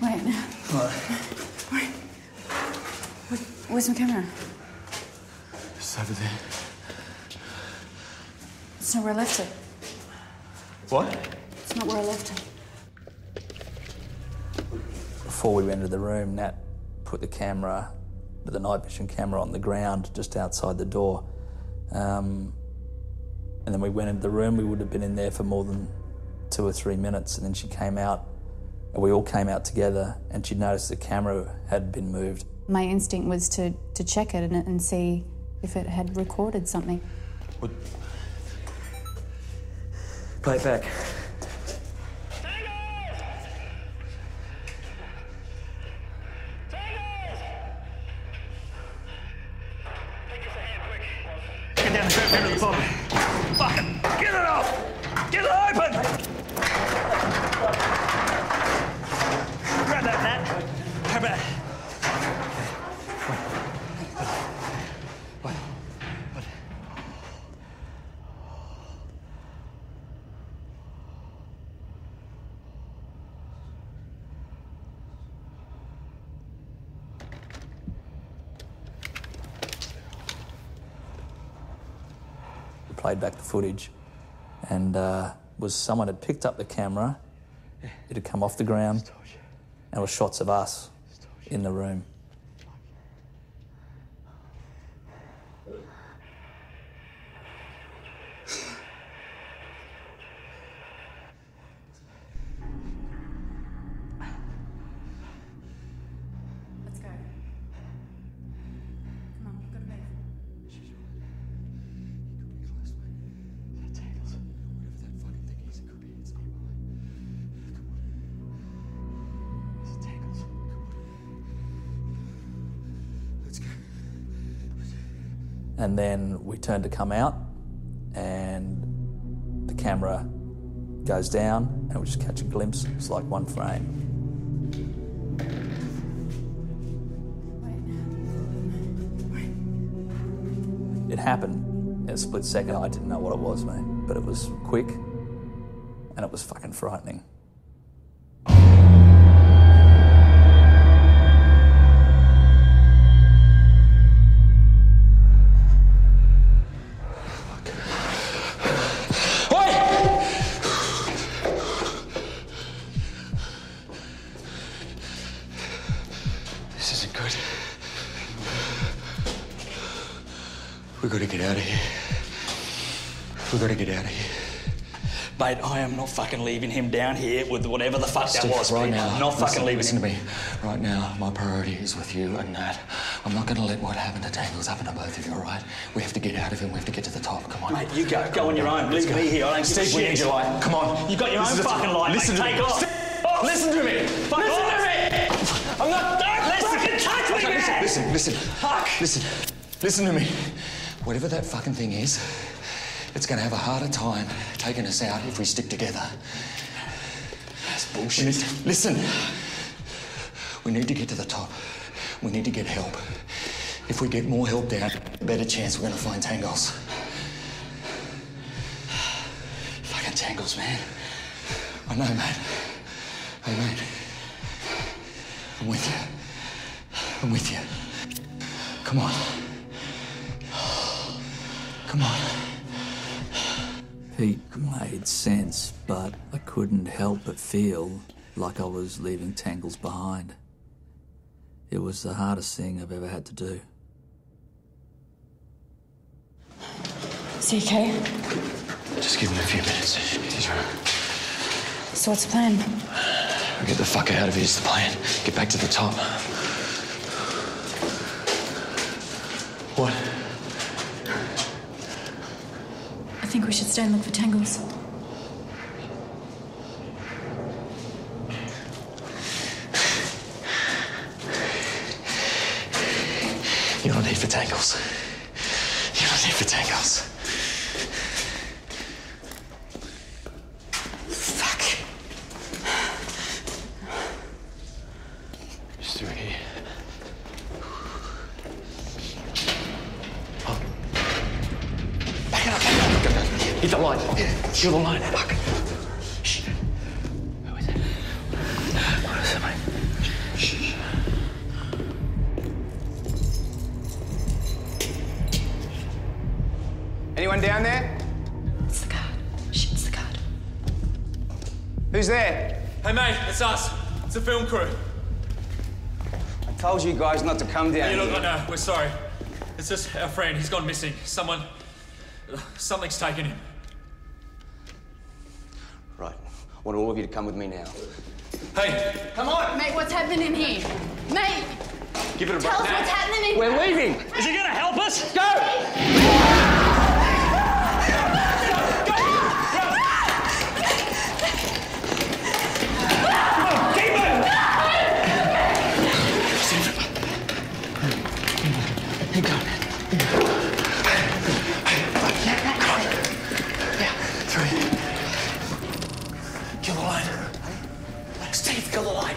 Wait. What? Wait. Where's my camera? It's over there. It's not where I left it. What? It's not where I left it. Before we entered the room, Nat put the camera, the night vision camera, on the ground just outside the door. And then we went into the room. We would have been in there for more than 2 or 3 minutes, and then she came out, and we all came out together, and she'd noticed the camera had been moved. My instinct was to check it and see if it had recorded something. What? Play it back. Get down and grab him at the bottom. Fucking get it off! Get it open! Grab that, Nat. Grab that. Played back the footage, and someone had picked up the camera. It had come off the ground, and it was shots of us in the room. Let's go. Come on, we've got to move. And then we turned to come out, and the camera goes down, and we just catch a glimpse. It's like one frame. It happened in a split second. I didn't know what it was, mate, but it was quick, and it was fucking frightening. This isn't good. We've got to get out of here. We've got to get out of here. Mate, I am not fucking leaving him down here with whatever the fuck Steve, that was, right mate. now. I'm not fucking leaving listen him. to me. Right now, my priority is with you and Nat. I'm not going to let what happened to Tangles happen to both of you, all right? We have to get out of here. We have to get to the top. Come on. Mate, you go on your own. Leave me here. I don't give a Steve, we shit. need your light. Come on. You got your own fucking light, Listen mate. to Take me. off. Steve, listen to me. Fuck listen off. to me. I'm not... Don't fucking touch me, man. Listen. Fuck. Listen to me. Whatever that fucking thing is, it's going to have a harder time taking us out if we stick together. That's bullshit. Listen. We need to get to the top. We need to get help. If we get more help down, a better chance we're going to find Tangles. Fucking Tangles, man. I know, mate. Hey, mate. I'm with you. I'm with you. Come on. Come on. Pete made sense, but I couldn't help but feel like I was leaving tangles behind. It was the hardest thing I've ever had to do. Is he okay? Just give him a few minutes. He's right. So what's the plan? We'll get the fuck out of here is the plan. Get back to the top. What? I think we should stay and look for tangles. You're not here for tangles. You're not here for tangles. Fuck. Just through here. Oh. Back it up, back it up. Go. Hit the line. Kill the line. Fuck. Shh. Who is it? What is it, mate? Shh. Anyone down there? It's the guard. Shit, it's the guard. Who's there? Hey, mate, it's us. It's the film crew. I told you guys not to come down Hey, look, here. I know. We're sorry. It's just our friend. He's gone missing. Something's taken him. Right. I want all of you to come with me now. Hey! Come on! Mate, what's happening here? Mate! Give it a Tell us what's happening in We're here. leaving! Is he gonna help us? Go! Kill the line. Steve, kill the line.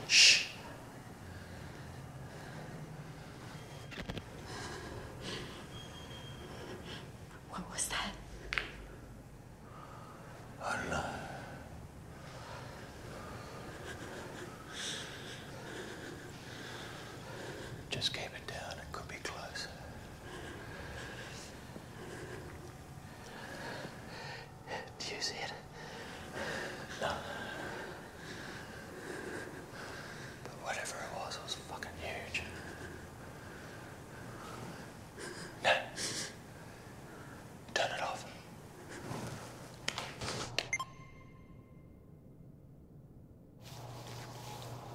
Shh. What was that? I don't know. Just keep it down. It could be close. Do you see it? No. But whatever it was fucking huge. No. Turn it off.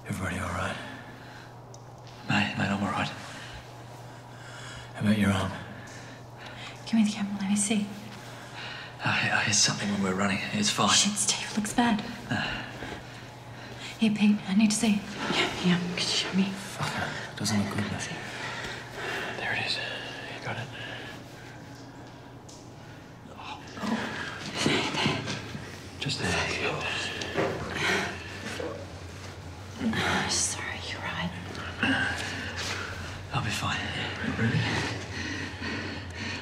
Everybody all right? Mate, I'm all right. How about your arm? Give me the camera, let me see. I hit something when we were running. It's fine. Shit, Steve, looks bad. Here, Pete, I need to see. Yeah, could you show me? Fuck, it doesn't look good, does it? There it is. You got it. Just there. Sorry, you're right. I'll be fine. Really?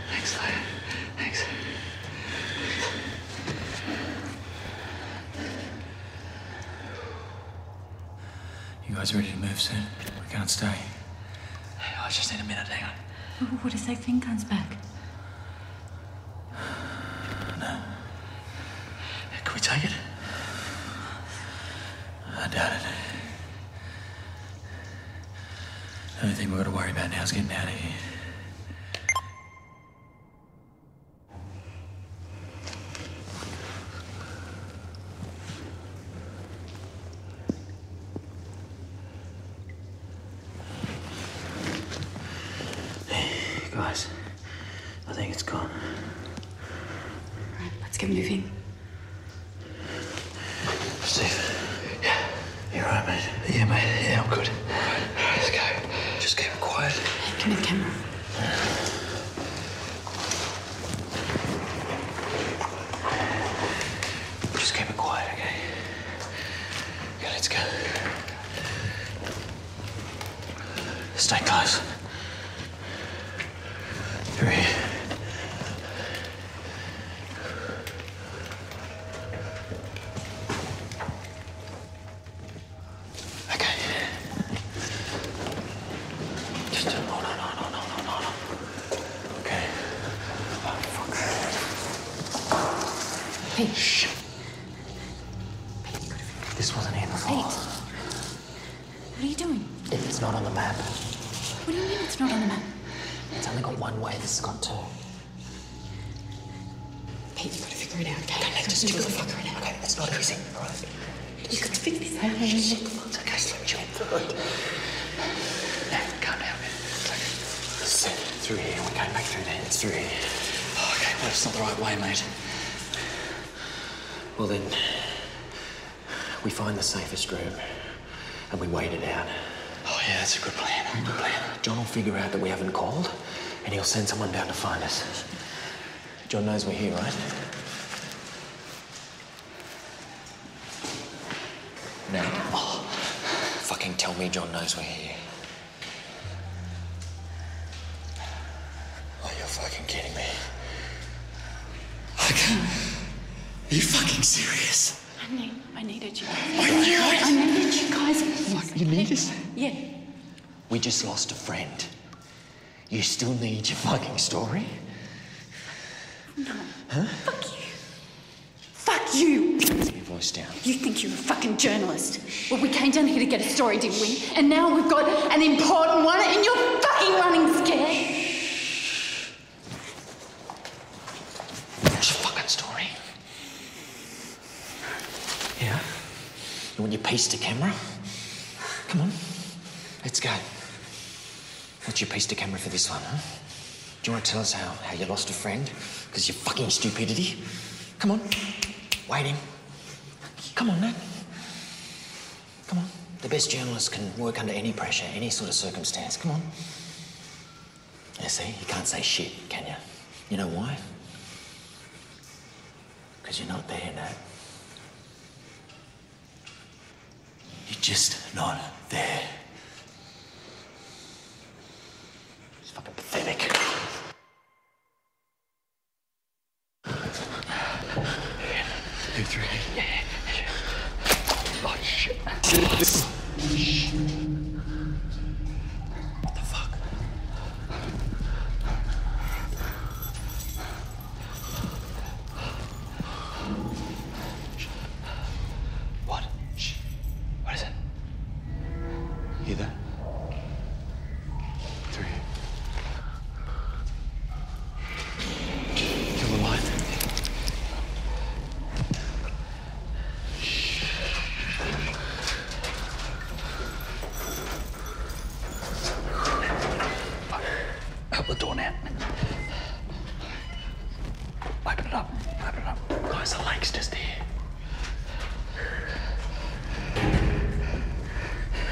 Thanks, Lou. Thanks. You guys ready to move soon? We can't stay. I just need a minute, hang on. What if that thing comes back? No. Can we take it? I doubt it. The only thing we've got to worry about now is getting out of here. Guys, I think it's gone. Right, let's get moving. Steve, yeah, you're right. Yeah, mate. Yeah, I'm good. Let's go. Just keep it quiet. Give me the camera. Just keep it quiet, okay? Okay, let's go. Stay close. Through here. Okay. Just no. Okay. Oh, fuck. Pete. Shit. This wasn't here before. Pete. What are you doing? It's not on the map. What do you mean it's not on the map? It's only got one way. This has got two. Pete, you've got to figure it out, okay? Okay, let's just figure it out. Okay, it's not easy, all right? You could figure this out. It's okay, slow chill. Now, calm down, man. It's through here. We came back through there. It's through here. Oh, okay, well, it's not the right way, mate. Well, then, we find the safest room and we wait it out. Oh, yeah, that's a good plan. Good plan. John will figure out that we haven't called and he'll send someone down to find us. John knows we're here, right? Now, fucking tell me John knows we're here. Oh, you're fucking kidding me. Are you fucking serious? I needed you. I needed you guys. What, you need us? Yeah. We just lost a friend. You still need your fucking story? No. Huh? Fuck you. Fuck you. Keep your voice down. You think you're a fucking journalist. Well, we came down here to get a story, didn't we? And now we've got an important one and you're fucking running scared. What's your fucking story? Yeah? You want your piece to camera? Come on. Let's go. What's your piece to camera for this one, huh? Do you want to tell us how you lost a friend? Because of your fucking stupidity? Come on. Waiting. Come on, Nat. Come on. The best journalist can work under any pressure, any sort of circumstance. Come on. Yeah, see? You can't say shit, can you? You know why? Because you're not there, Nat. You're just not there. It's fucking pathetic. 2, 3. Yeah. Oh, shit. What the fuck? What? Shh. What is it? Hear that? 3. Kill the light. Open the door now. Open it up. Open it up. Guys, the lake's just here.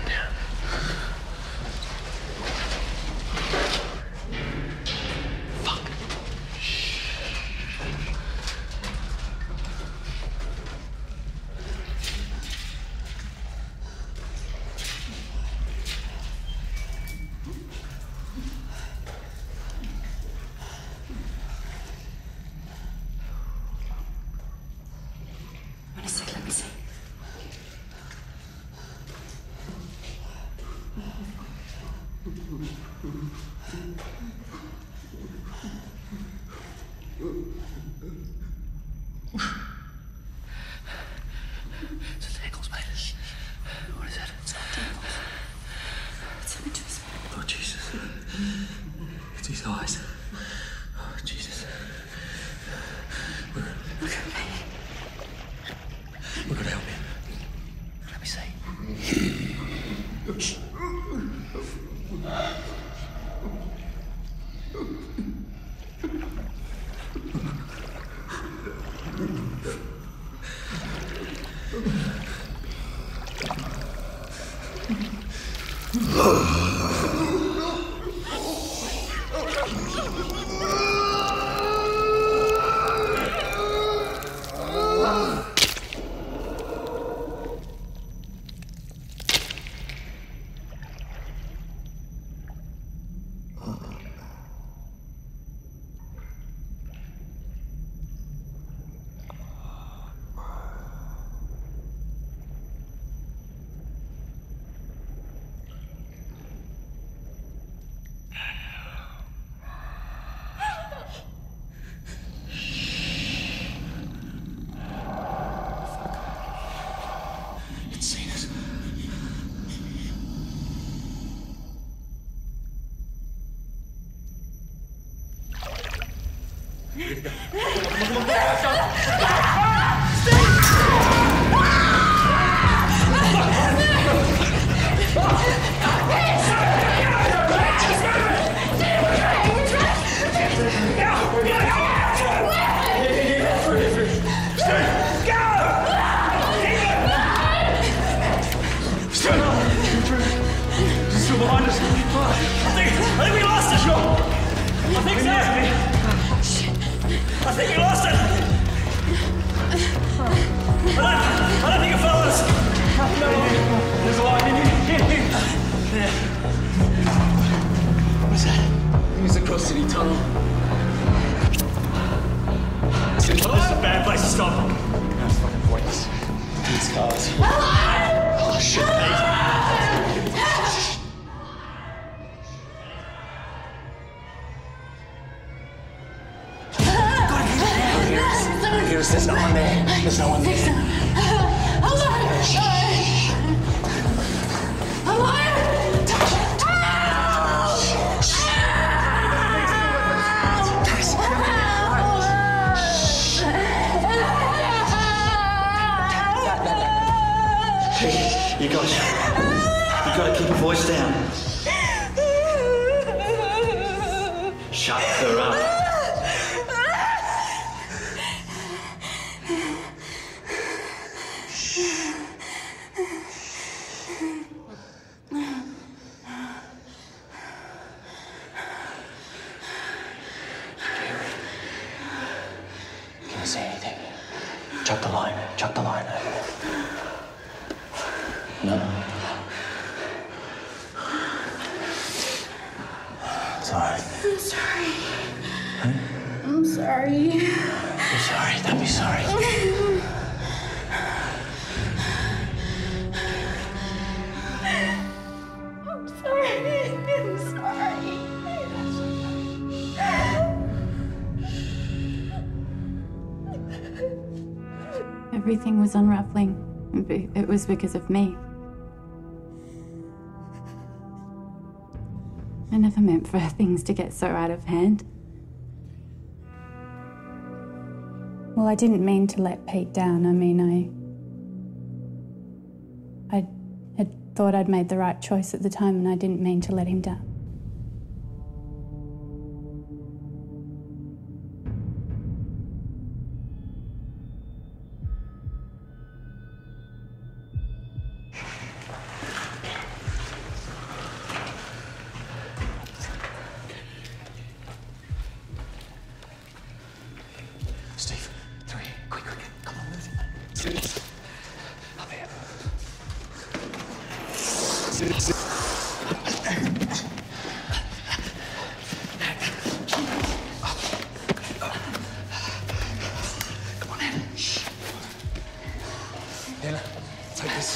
Down. Fuck. Shh. Wait a sec, let me see. It's the ankles, mate. What is it? It's not ankles. It's images. Oh, Jesus. It's his eyes. Oh, Jesus. Look at me. We're gonna help him. Let me see. Shh. There's no one there. There's no one there. Hey, you got to keep your voice down. Shut her up. Can you see anything? Chuck the line over. No. Sorry. I'm sorry. Huh? I'm sorry. Be sorry. Don't be sorry. I'm sorry. Everything was unraveling. It was because of me. I never meant for things to get so out of hand. Well, I didn't mean to let Pete down. I mean, I had thought I'd made the right choice at the time, and I didn't mean to let him down. Steve, through here. Quick. Come on, move. Up here. Come on, Anna. Anna, take this.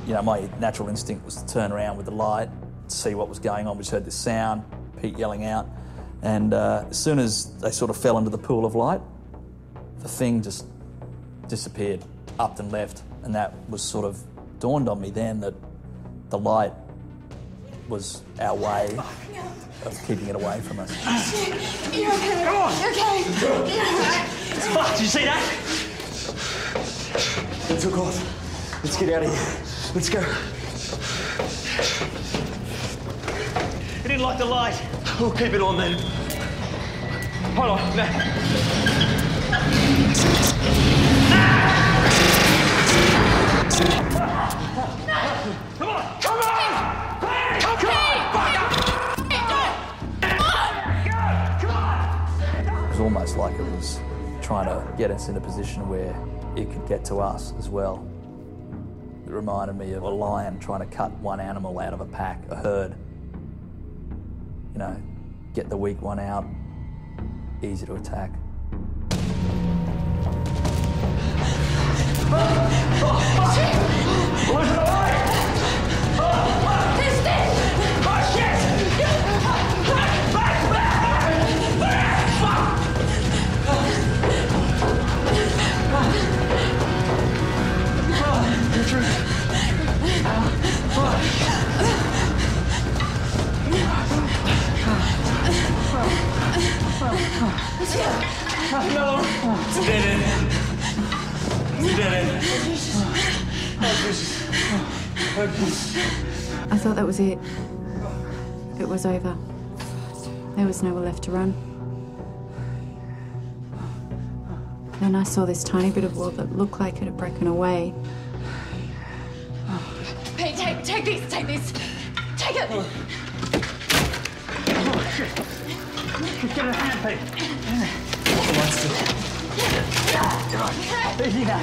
You know, my natural instinct was to turn around with the light, see what was going on. We just heard this sound, Pete yelling out, and as soon as they sort of fell into the pool of light, the thing just disappeared, up and left, and that was sort of dawned on me then that the light was our way of keeping it away from us. You're okay. Come on. You're okay. You're okay. Fuck, did you see that? It took off. Let's get out of here. Let's go. He didn't like the light. We'll keep it on then. Hold on. Now. Come on! Come on! It was almost like it was trying to get us in a position where it could get to us as well. It reminded me of a lion trying to cut one animal out of a pack, a herd. You know, get the weak one out, easy to attack. No! It's a dead end. It's a dead end. Oh, Jesus. Oh, Jesus. I thought that was it. It was over. There was nowhere left to run. Then I saw this tiny bit of wall that looked like it had broken away. Hey, take these, take these. Take it! Oh, shit. Get a hand, Pete. What the lights do? Easy now.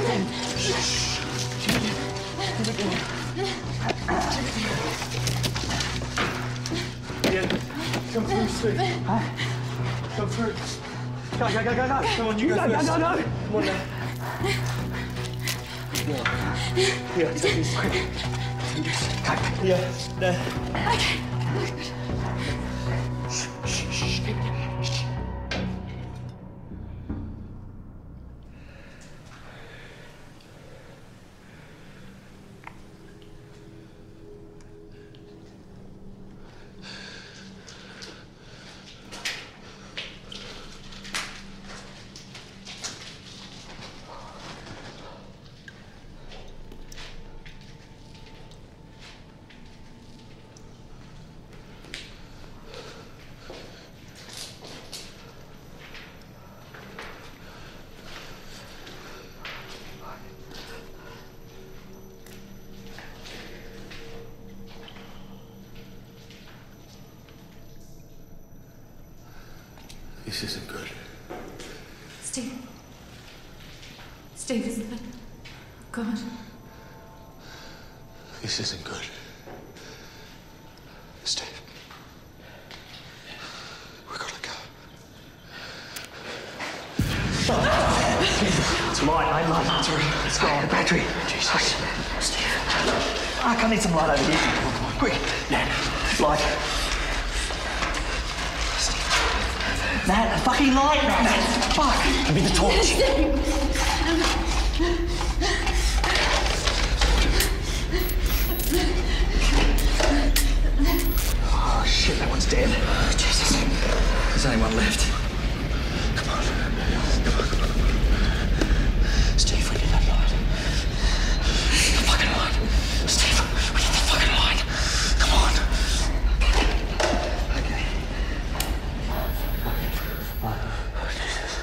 Yeah, come through, Steve. Come through. Go. Come on, you go first. Go. Come on now. Here, take this quick. Yeah, there. Okay. This isn't good. Steve, isn't it? God. This isn't good. Steve. We gotta go. It's light, ain't light. It's alright. It's gone. The battery. Jesus. Steve. I need some light over here. Come on. Quick. Yeah. Light. Nat, a fucking light, Nat. Fuck. Give me the torch. Oh, shit, that one's dead. Oh, Jesus. There's only one left. Come on. Steve, we need that light. The fucking light. Steve, we need the fucking light. Come on. Okay. Oh, Jesus.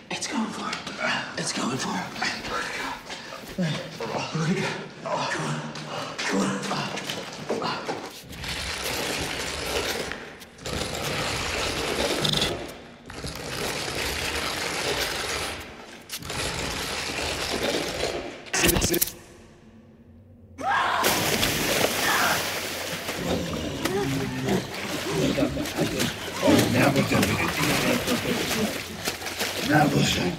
It's going for it. It's going for it. Where'd it go? Come on. Come on. Now we're going to now we'll see.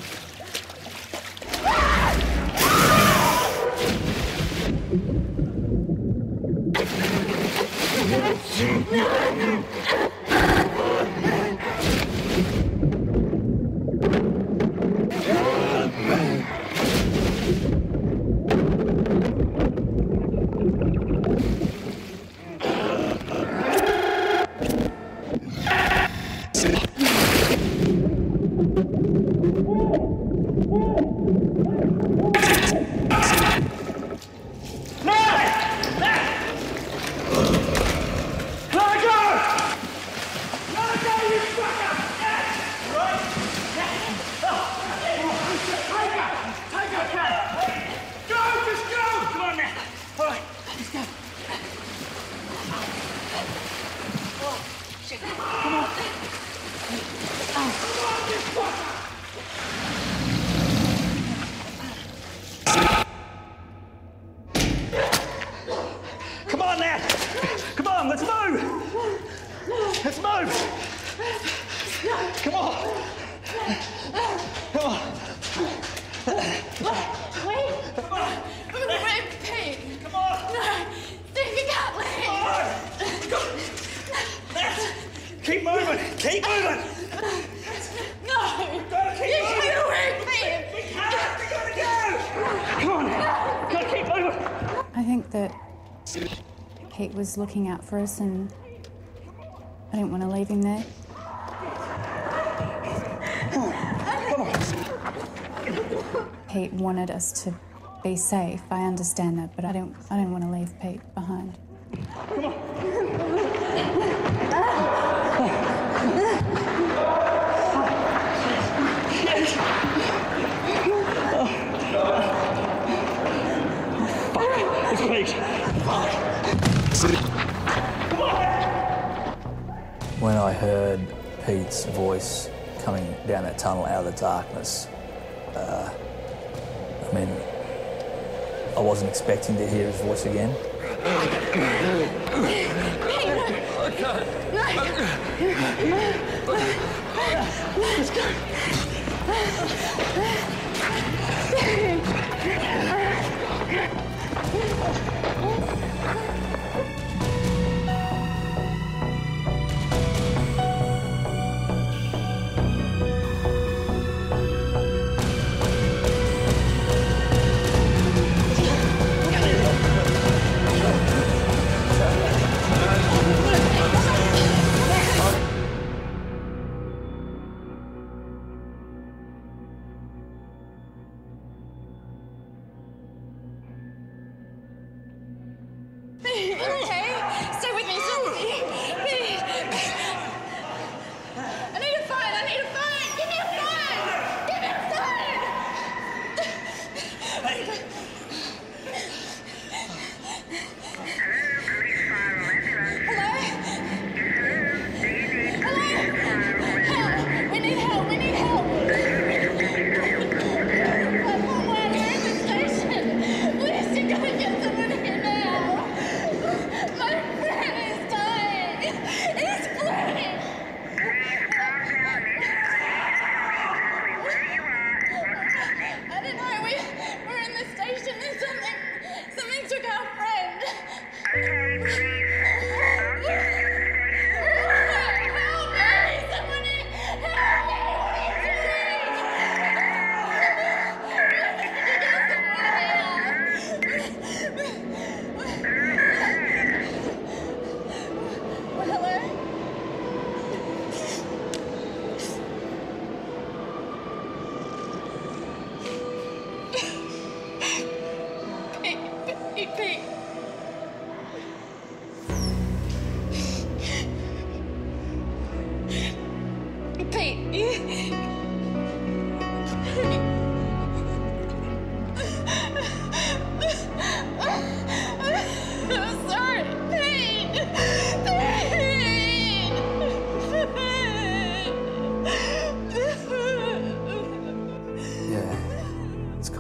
Come on now! Come on, let's move! Let's move! Come on! Come on! Wait! Wait, Pete! Come on! No! Steve, you can't leave! Keep moving! Keep moving! No! Keep You moving! can't leave, Pete! We can't! We gotta go! Come on! Gotta keep moving! I think that Pete was looking out for us and I didn't want to leave him there. Pete wanted us to be safe. I understand that, but I didn't want to leave Pete behind. Come on! It's Pete. When I heard Pete's voice coming down that tunnel out of the darkness, I mean, I wasn't expecting to hear his voice again. Let's go.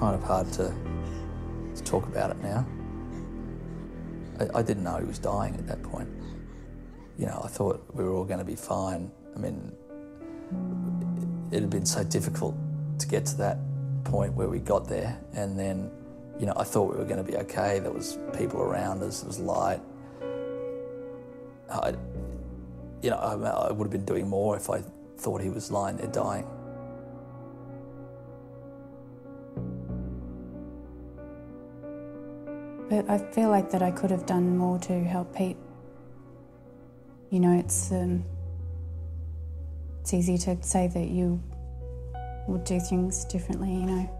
kind of hard to talk about it now. I didn't know he was dying at that point. You know, I thought we were all going to be fine. I mean, it had been so difficult to get to that point where we got there, and then, you know, I thought we were going to be okay. There was people around us, there was light. I would have been doing more if I thought he was lying there dying. But I feel like that I could have done more to help Pete. You know, it's easy to say that you would do things differently, you know.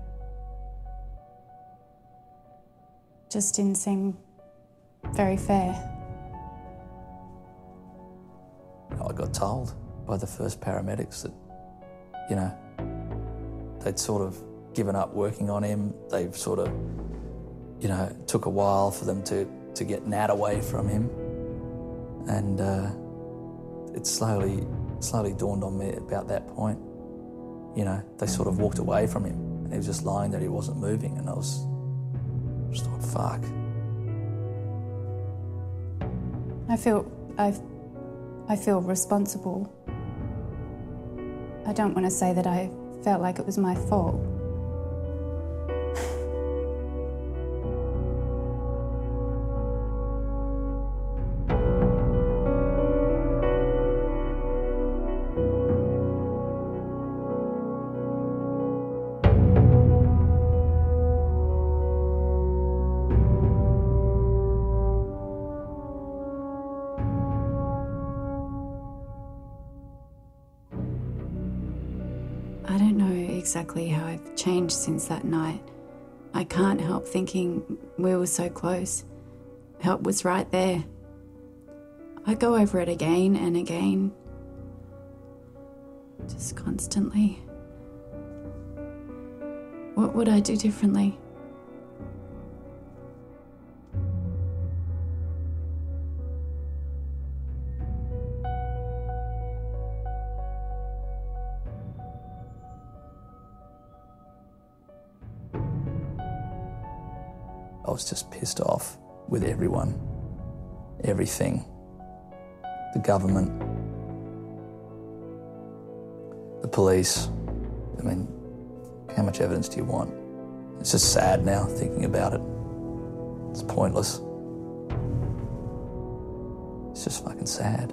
Just didn't seem very fair. I got told by the first paramedics that, you know, they'd sort of given up working on him. They've sort of, you know, it took a while for them to get Nat away from him. And it slowly dawned on me about that point. You know, they sort of walked away from him and he was just lying there, he wasn't moving, and I just thought, fuck. I feel responsible. I don't want to say that I felt like it was my fault. I don't know exactly how I've changed since that night. I can't help thinking we were so close. Help was right there. I go over it again and again. Just constantly. What would I do differently? I was just pissed off with everyone, everything, the government, the police. I mean, how much evidence do you want? It's just sad now thinking about it. It's pointless. It's just fucking sad.